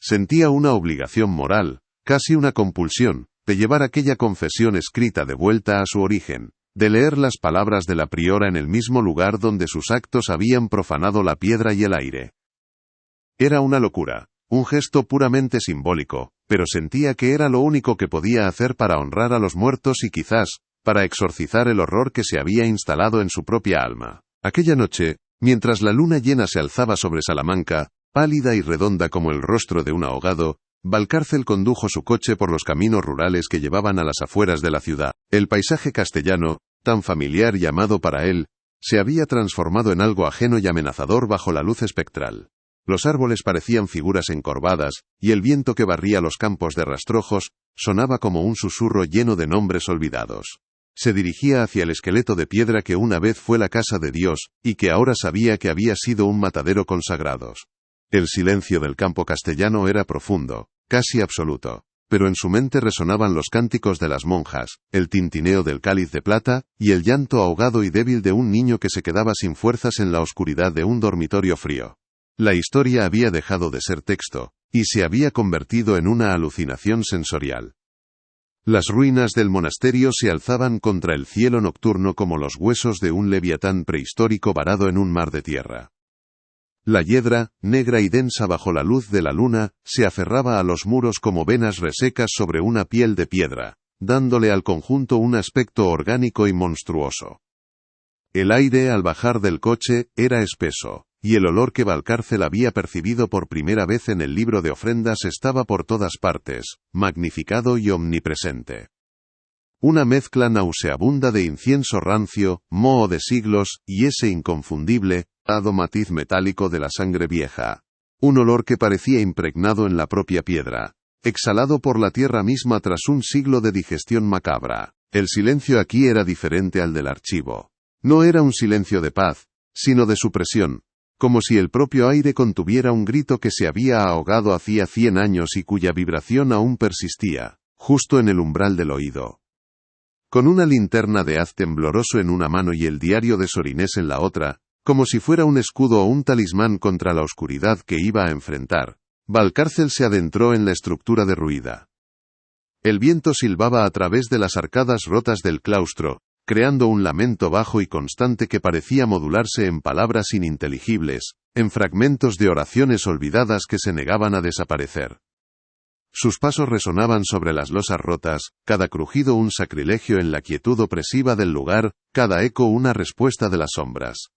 A: Sentía una obligación moral, casi una compulsión, de llevar aquella confesión escrita de vuelta a su origen, de leer las palabras de la priora en el mismo lugar donde sus actos habían profanado la piedra y el aire. Era una locura, un gesto puramente simbólico, pero sentía que era lo único que podía hacer para honrar a los muertos y quizás, para exorcizar el horror que se había instalado en su propia alma. Aquella noche, mientras la luna llena se alzaba sobre Salamanca, pálida y redonda como el rostro de un ahogado, Valcárcel condujo su coche por los caminos rurales que llevaban a las afueras de la ciudad. El paisaje castellano, tan familiar y amado para él, se había transformado en algo ajeno y amenazador bajo la luz espectral. Los árboles parecían figuras encorvadas, y el viento que barría los campos de rastrojos, sonaba como un susurro lleno de nombres olvidados. Se dirigía hacia el esqueleto de piedra que una vez fue la casa de Dios, y que ahora sabía que había sido un matadero con sagrados. El silencio del campo castellano era profundo, casi absoluto, pero en su mente resonaban los cánticos de las monjas, el tintineo del cáliz de plata, y el llanto ahogado y débil de un niño que se quedaba sin fuerzas en la oscuridad de un dormitorio frío. La historia había dejado de ser texto, y se había convertido en una alucinación sensorial. Las ruinas del monasterio se alzaban contra el cielo nocturno como los huesos de un leviatán prehistórico varado en un mar de tierra. La hiedra, negra y densa bajo la luz de la luna, se aferraba a los muros como venas resecas sobre una piel de piedra, dándole al conjunto un aspecto orgánico y monstruoso. El aire al bajar del coche era espeso, y el olor que Valcárcel había percibido por primera vez en el libro de ofrendas estaba por todas partes, magnificado y omnipresente. Una mezcla nauseabunda de incienso rancio, moho de siglos, y ese inconfundible, dado matiz metálico de la sangre vieja. Un olor que parecía impregnado en la propia piedra, exhalado por la tierra misma tras un siglo de digestión macabra. El silencio aquí era diferente al del archivo. No era un silencio de paz, sino de supresión, como si el propio aire contuviera un grito que se había ahogado hacía 100 años y cuya vibración aún persistía, justo en el umbral del oído. Con una linterna de haz tembloroso en una mano y el diario de Sorinés en la otra, como si fuera un escudo o un talismán contra la oscuridad que iba a enfrentar, Valcárcel se adentró en la estructura derruida. El viento silbaba a través de las arcadas rotas del claustro, creando un lamento bajo y constante que parecía modularse en palabras ininteligibles, en fragmentos de oraciones olvidadas que se negaban a desaparecer. Sus pasos resonaban sobre las losas rotas, cada crujido un sacrilegio en la quietud opresiva del lugar, cada eco una respuesta de las sombras.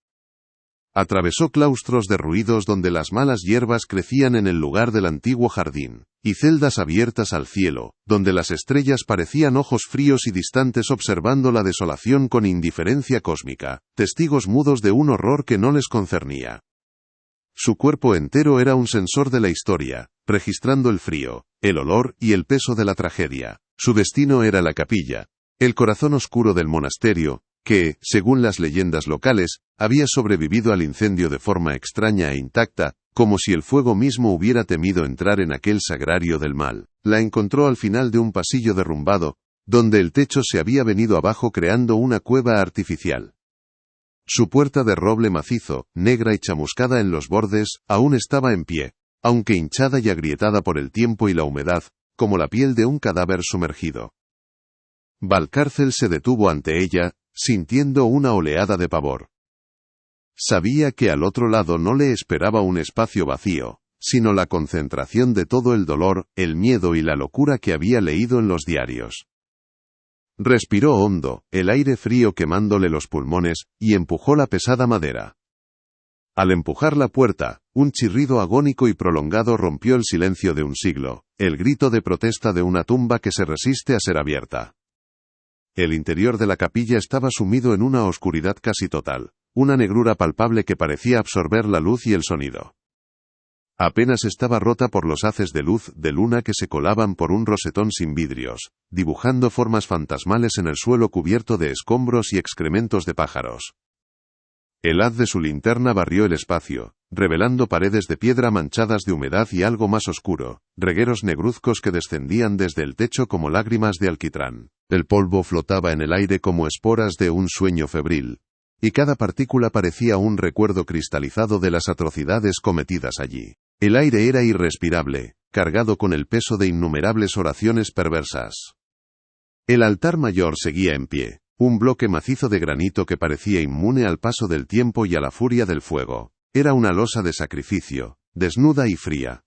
A: Atravesó claustros derruidos donde las malas hierbas crecían en el lugar del antiguo jardín, y celdas abiertas al cielo, donde las estrellas parecían ojos fríos y distantes observando la desolación con indiferencia cósmica, testigos mudos de un horror que no les concernía. Su cuerpo entero era un sensor de la historia, registrando el frío, el olor y el peso de la tragedia. Su destino era la capilla, el corazón oscuro del monasterio, que, según las leyendas locales, había sobrevivido al incendio de forma extraña e intacta, como si el fuego mismo hubiera temido entrar en aquel sagrario del mal. La encontró al final de un pasillo derrumbado, donde el techo se había venido abajo creando una cueva artificial. Su puerta de roble macizo, negra y chamuscada en los bordes, aún estaba en pie, aunque hinchada y agrietada por el tiempo y la humedad, como la piel de un cadáver sumergido. Valcárcel se detuvo ante ella, sintiendo una oleada de pavor. Sabía que al otro lado no le esperaba un espacio vacío, sino la concentración de todo el dolor, el miedo y la locura que había leído en los diarios. Respiró hondo, el aire frío quemándole los pulmones, y empujó la pesada madera. Al empujar la puerta, un chirrido agónico y prolongado rompió el silencio de un siglo, el grito de protesta de una tumba que se resiste a ser abierta. El interior de la capilla estaba sumido en una oscuridad casi total, una negrura palpable que parecía absorber la luz y el sonido. Apenas estaba rota por los haces de luz de luna que se colaban por un rosetón sin vidrios, dibujando formas fantasmales en el suelo cubierto de escombros y excrementos de pájaros. El haz de su linterna barrió el espacio, revelando paredes de piedra manchadas de humedad y algo más oscuro, regueros negruzcos que descendían desde el techo como lágrimas de alquitrán. El polvo flotaba en el aire como esporas de un sueño febril, y cada partícula parecía un recuerdo cristalizado de las atrocidades cometidas allí. El aire era irrespirable, cargado con el peso de innumerables oraciones perversas. El altar mayor seguía en pie, un bloque macizo de granito que parecía inmune al paso del tiempo y a la furia del fuego. Era una losa de sacrificio, desnuda y fría.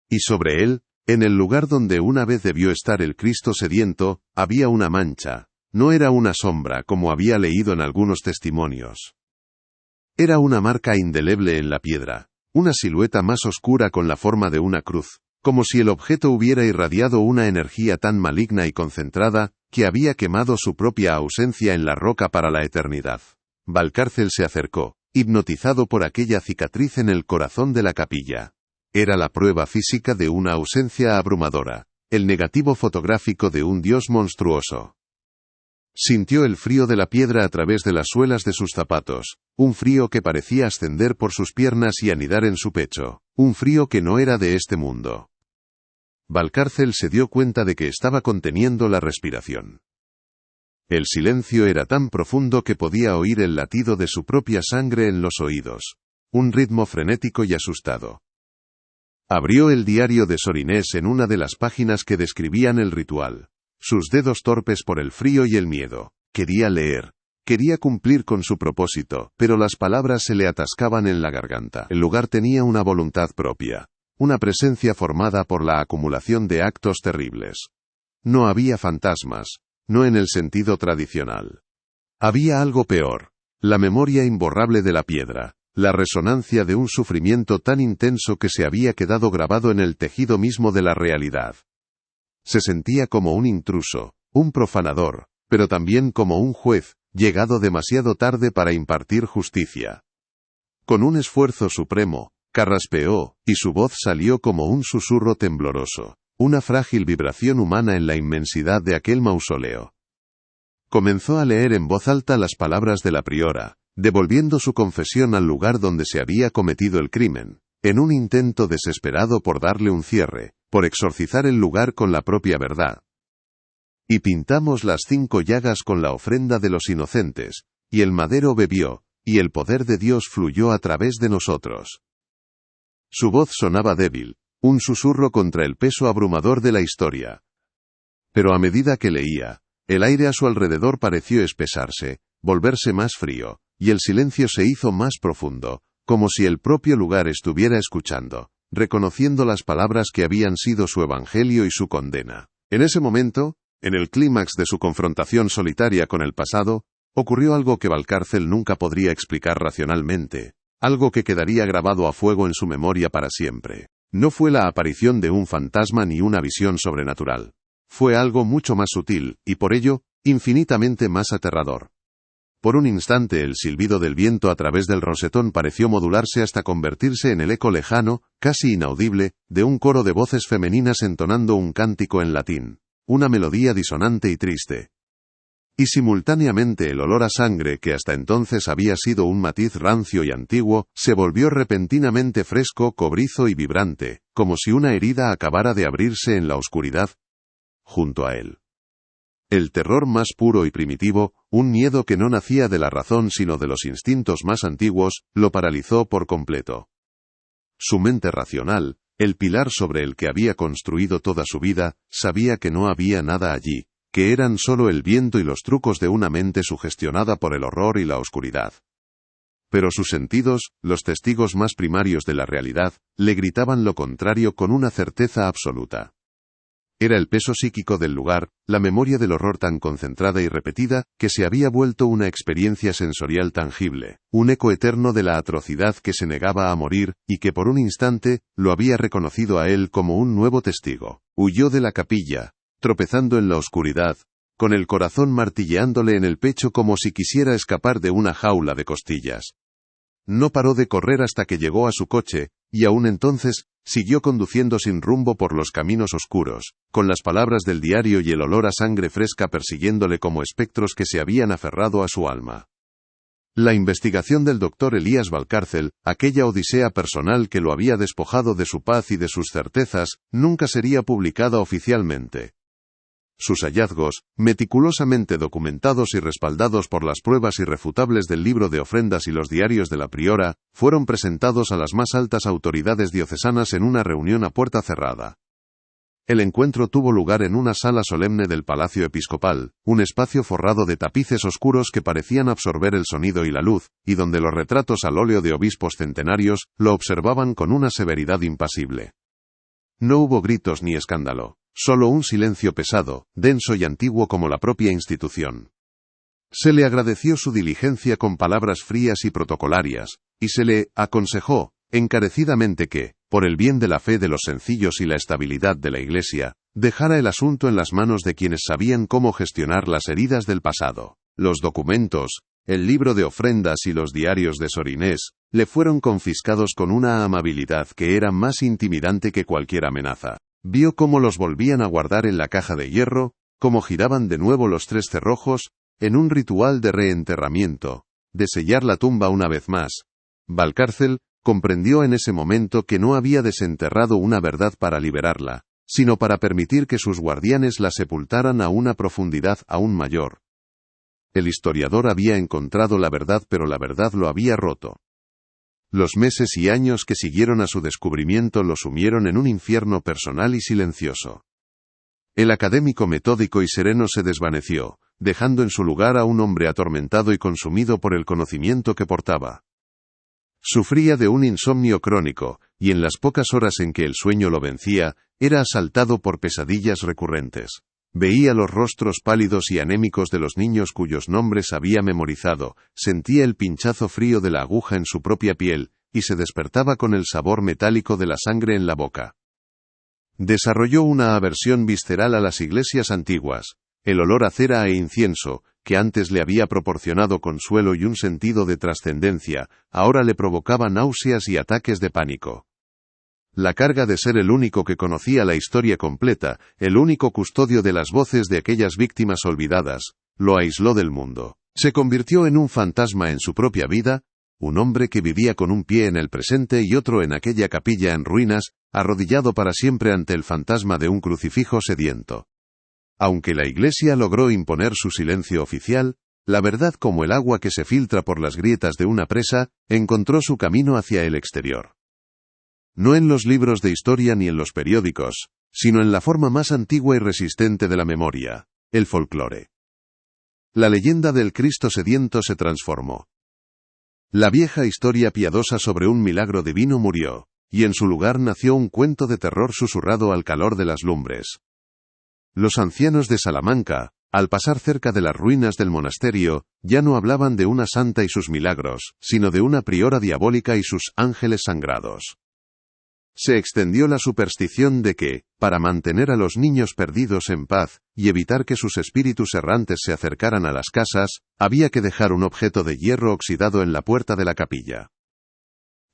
A: Y sobre él, en el lugar donde una vez debió estar el Cristo sediento, había una mancha. No era una sombra como había leído en algunos testimonios. Era una marca indeleble en la piedra, una silueta más oscura con la forma de una cruz, como si el objeto hubiera irradiado una energía tan maligna y concentrada, que había quemado su propia ausencia en la roca para la eternidad. Valcárcel se acercó, hipnotizado por aquella cicatriz en el corazón de la capilla. Era la prueba física de una ausencia abrumadora, el negativo fotográfico de un dios monstruoso. Sintió el frío de la piedra a través de las suelas de sus zapatos, un frío que parecía ascender por sus piernas y anidar en su pecho, un frío que no era de este mundo. Valcárcel se dio cuenta de que estaba conteniendo la respiración. El silencio era tan profundo que podía oír el latido de su propia sangre en los oídos, un ritmo frenético y asustado. Abrió el diario de Sorinés en una de las páginas que describían el ritual. Sus dedos torpes por el frío y el miedo. Quería leer. Quería cumplir con su propósito, pero las palabras se le atascaban en la garganta. El lugar tenía una voluntad propia. Una presencia formada por la acumulación de actos terribles. No había fantasmas, no en el sentido tradicional. Había algo peor. La memoria imborrable de la piedra. la resonancia de un sufrimiento tan intenso que se había quedado grabado en el tejido mismo de la realidad. Se sentía como un intruso, un profanador, pero también como un juez, llegado demasiado tarde para impartir justicia. Con un esfuerzo supremo, carraspeó, y su voz salió como un susurro tembloroso, una frágil vibración humana en la inmensidad de aquel mausoleo. Comenzó a leer en voz alta las palabras de la priora, devolviendo su confesión al lugar donde se había cometido el crimen, en un intento desesperado por darle un cierre, por exorcizar el lugar con la propia verdad. Y pintamos las 5 llagas con la ofrenda de los inocentes, y el madero bebió, y el poder de Dios fluyó a través de nosotros. Su voz sonaba débil, un susurro contra el peso abrumador de la historia. Pero a medida que leía, el aire a su alrededor pareció espesarse, volverse más frío, y el silencio se hizo más profundo, como si el propio lugar estuviera escuchando, reconociendo las palabras que habían sido su evangelio y su condena. En ese momento, en el clímax de su confrontación solitaria con el pasado, ocurrió algo que Valcárcel nunca podría explicar racionalmente, algo que quedaría grabado a fuego en su memoria para siempre. No fue la aparición de un fantasma ni una visión sobrenatural. Fue algo mucho más sutil, y por ello, infinitamente más aterrador. Por un instante el silbido del viento a través del rosetón pareció modularse hasta convertirse en el eco lejano, casi inaudible, de un coro de voces femeninas entonando un cántico en latín, una melodía disonante y triste. Y simultáneamente el olor a sangre que hasta entonces había sido un matiz rancio y antiguo, se volvió repentinamente fresco, cobrizo y vibrante, como si una herida acabara de abrirse en la oscuridad junto a él. El terror más puro y primitivo, un miedo que no nacía de la razón sino de los instintos más antiguos, lo paralizó por completo. Su mente racional, el pilar sobre el que había construido toda su vida, sabía que no había nada allí, que eran solo el viento y los trucos de una mente sugestionada por el horror y la oscuridad. Pero sus sentidos, los testigos más primarios de la realidad, le gritaban lo contrario con una certeza absoluta. Era el peso psíquico del lugar, la memoria del horror tan concentrada y repetida, que se había vuelto una experiencia sensorial tangible, un eco eterno de la atrocidad que se negaba a morir, y que por un instante, lo había reconocido a él como un nuevo testigo. Huyó de la capilla, tropezando en la oscuridad, con el corazón martilleándole en el pecho como si quisiera escapar de una jaula de costillas. No paró de correr hasta que llegó a su coche, y aún entonces, siguió conduciendo sin rumbo por los caminos oscuros, con las palabras del diario y el olor a sangre fresca persiguiéndole como espectros que se habían aferrado a su alma. La investigación del doctor Elías Valcárcel, aquella odisea personal que lo había despojado de su paz y de sus certezas, nunca sería publicada oficialmente. Sus hallazgos, meticulosamente documentados y respaldados por las pruebas irrefutables del libro de ofrendas y los diarios de la priora, fueron presentados a las más altas autoridades diocesanas en una reunión a puerta cerrada. El encuentro tuvo lugar en una sala solemne del Palacio Episcopal, un espacio forrado de tapices oscuros que parecían absorber el sonido y la luz, y donde los retratos al óleo de obispos centenarios lo observaban con una severidad impasible. No hubo gritos ni escándalo. Solo un silencio pesado, denso y antiguo como la propia institución. Se le agradeció su diligencia con palabras frías y protocolarias, y se le aconsejó, encarecidamente que, por el bien de la fe de los sencillos y la estabilidad de la Iglesia, dejara el asunto en las manos de quienes sabían cómo gestionar las heridas del pasado. Los documentos, el libro de ofrendas y los diarios de Sor Inés, le fueron confiscados con una amabilidad que era más intimidante que cualquier amenaza. Vio cómo los volvían a guardar en la caja de hierro, cómo giraban de nuevo los 3 cerrojos, en un ritual de reenterramiento, de sellar la tumba una vez más. Valcárcel comprendió en ese momento que no había desenterrado una verdad para liberarla, sino para permitir que sus guardianes la sepultaran a una profundidad aún mayor. El historiador había encontrado la verdad, pero la verdad lo había roto. Los meses y años que siguieron a su descubrimiento lo sumieron en un infierno personal y silencioso. El académico metódico y sereno se desvaneció, dejando en su lugar a un hombre atormentado y consumido por el conocimiento que portaba. Sufría de un insomnio crónico, y en las pocas horas en que el sueño lo vencía, era asaltado por pesadillas recurrentes. Veía los rostros pálidos y anémicos de los niños cuyos nombres había memorizado, sentía el pinchazo frío de la aguja en su propia piel, y se despertaba con el sabor metálico de la sangre en la boca. Desarrolló una aversión visceral a las iglesias antiguas. El olor a cera e incienso, que antes le había proporcionado consuelo y un sentido de trascendencia, ahora le provocaba náuseas y ataques de pánico. La carga de ser el único que conocía la historia completa, el único custodio de las voces de aquellas víctimas olvidadas, lo aisló del mundo. Se convirtió en un fantasma en su propia vida, un hombre que vivía con un pie en el presente y otro en aquella capilla en ruinas, arrodillado para siempre ante el fantasma de un crucifijo sediento. Aunque la Iglesia logró imponer su silencio oficial, la verdad, como el agua que se filtra por las grietas de una presa, encontró su camino hacia el exterior. No en los libros de historia ni en los periódicos, sino en la forma más antigua y resistente de la memoria, el folclore. La leyenda del Cristo sediento se transformó. La vieja historia piadosa sobre un milagro divino murió, y en su lugar nació un cuento de terror susurrado al calor de las lumbres. Los ancianos de Salamanca, al pasar cerca de las ruinas del monasterio, ya no hablaban de una santa y sus milagros, sino de una priora diabólica y sus ángeles sangrados. Se extendió la superstición de que, para mantener a los niños perdidos en paz, y evitar que sus espíritus errantes se acercaran a las casas, había que dejar un objeto de hierro oxidado en la puerta de la capilla.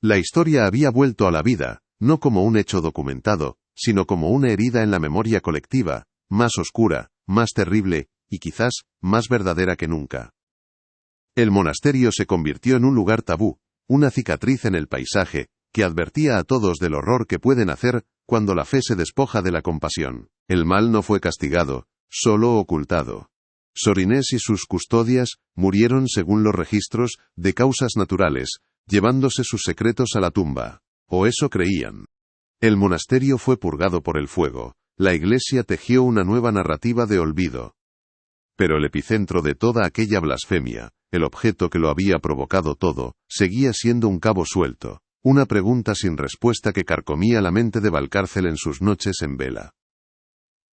A: La historia había vuelto a la vida, no como un hecho documentado, sino como una herida en la memoria colectiva, más oscura, más terrible, y quizás, más verdadera que nunca. El monasterio se convirtió en un lugar tabú, una cicatriz en el paisaje, que advertía a todos del horror que pueden hacer cuando la fe se despoja de la compasión. El mal no fue castigado, solo ocultado. Sorinés y sus custodias murieron según los registros, de causas naturales, llevándose sus secretos a la tumba. O eso creían. El monasterio fue purgado por el fuego. La Iglesia tejió una nueva narrativa de olvido. Pero el epicentro de toda aquella blasfemia, el objeto que lo había provocado todo, seguía siendo un cabo suelto, una pregunta sin respuesta que carcomía la mente de Valcárcel en sus noches en vela.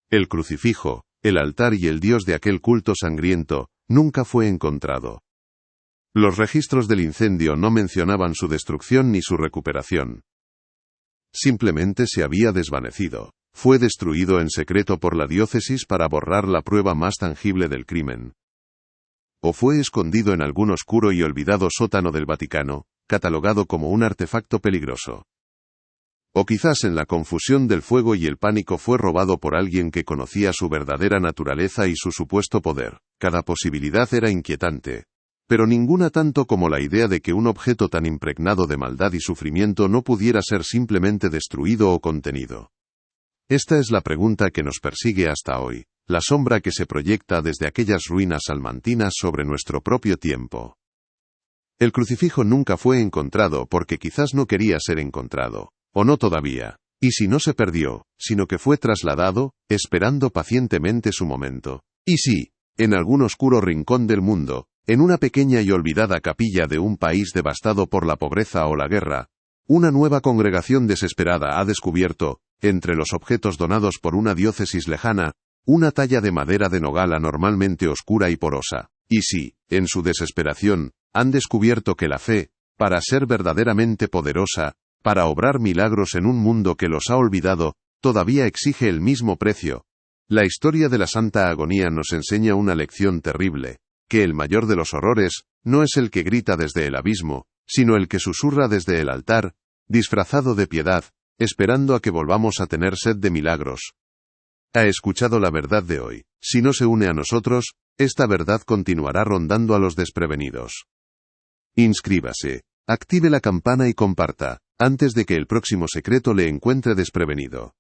A: El crucifijo, el altar y el dios de aquel culto sangriento, nunca fue encontrado. Los registros del incendio no mencionaban su destrucción ni su recuperación. Simplemente se había desvanecido. Fue destruido en secreto por la diócesis para borrar la prueba más tangible del crimen. O fue escondido en algún oscuro y olvidado sótano del Vaticano, catalogado como un artefacto peligroso. O quizás en la confusión del fuego y el pánico fue robado por alguien que conocía su verdadera naturaleza y su supuesto poder. Cada posibilidad era inquietante, pero ninguna tanto como la idea de que un objeto tan impregnado de maldad y sufrimiento no pudiera ser simplemente destruido o contenido. Esta es la pregunta que nos persigue hasta hoy, la sombra que se proyecta desde aquellas ruinas salmantinas sobre nuestro propio tiempo. El crucifijo nunca fue encontrado porque quizás no quería ser encontrado, o no todavía, y si no se perdió, sino que fue trasladado, esperando pacientemente su momento. Y si, en algún oscuro rincón del mundo, en una pequeña y olvidada capilla de un país devastado por la pobreza o la guerra, una nueva congregación desesperada ha descubierto, entre los objetos donados por una diócesis lejana, una talla de madera de nogal anormalmente oscura y porosa. Y si, en su desesperación, han descubierto que la fe, para ser verdaderamente poderosa, para obrar milagros en un mundo que los ha olvidado, todavía exige el mismo precio. La historia de la Santa Agonía nos enseña una lección terrible, que el mayor de los horrores, no es el que grita desde el abismo, sino el que susurra desde el altar, disfrazado de piedad, esperando a que volvamos a tener sed de milagros. Ha escuchado la verdad de hoy. Si no se une a nosotros, esta verdad continuará rondando a los desprevenidos. Inscríbase, active la campana y comparta, antes de que el próximo secreto le encuentre desprevenido.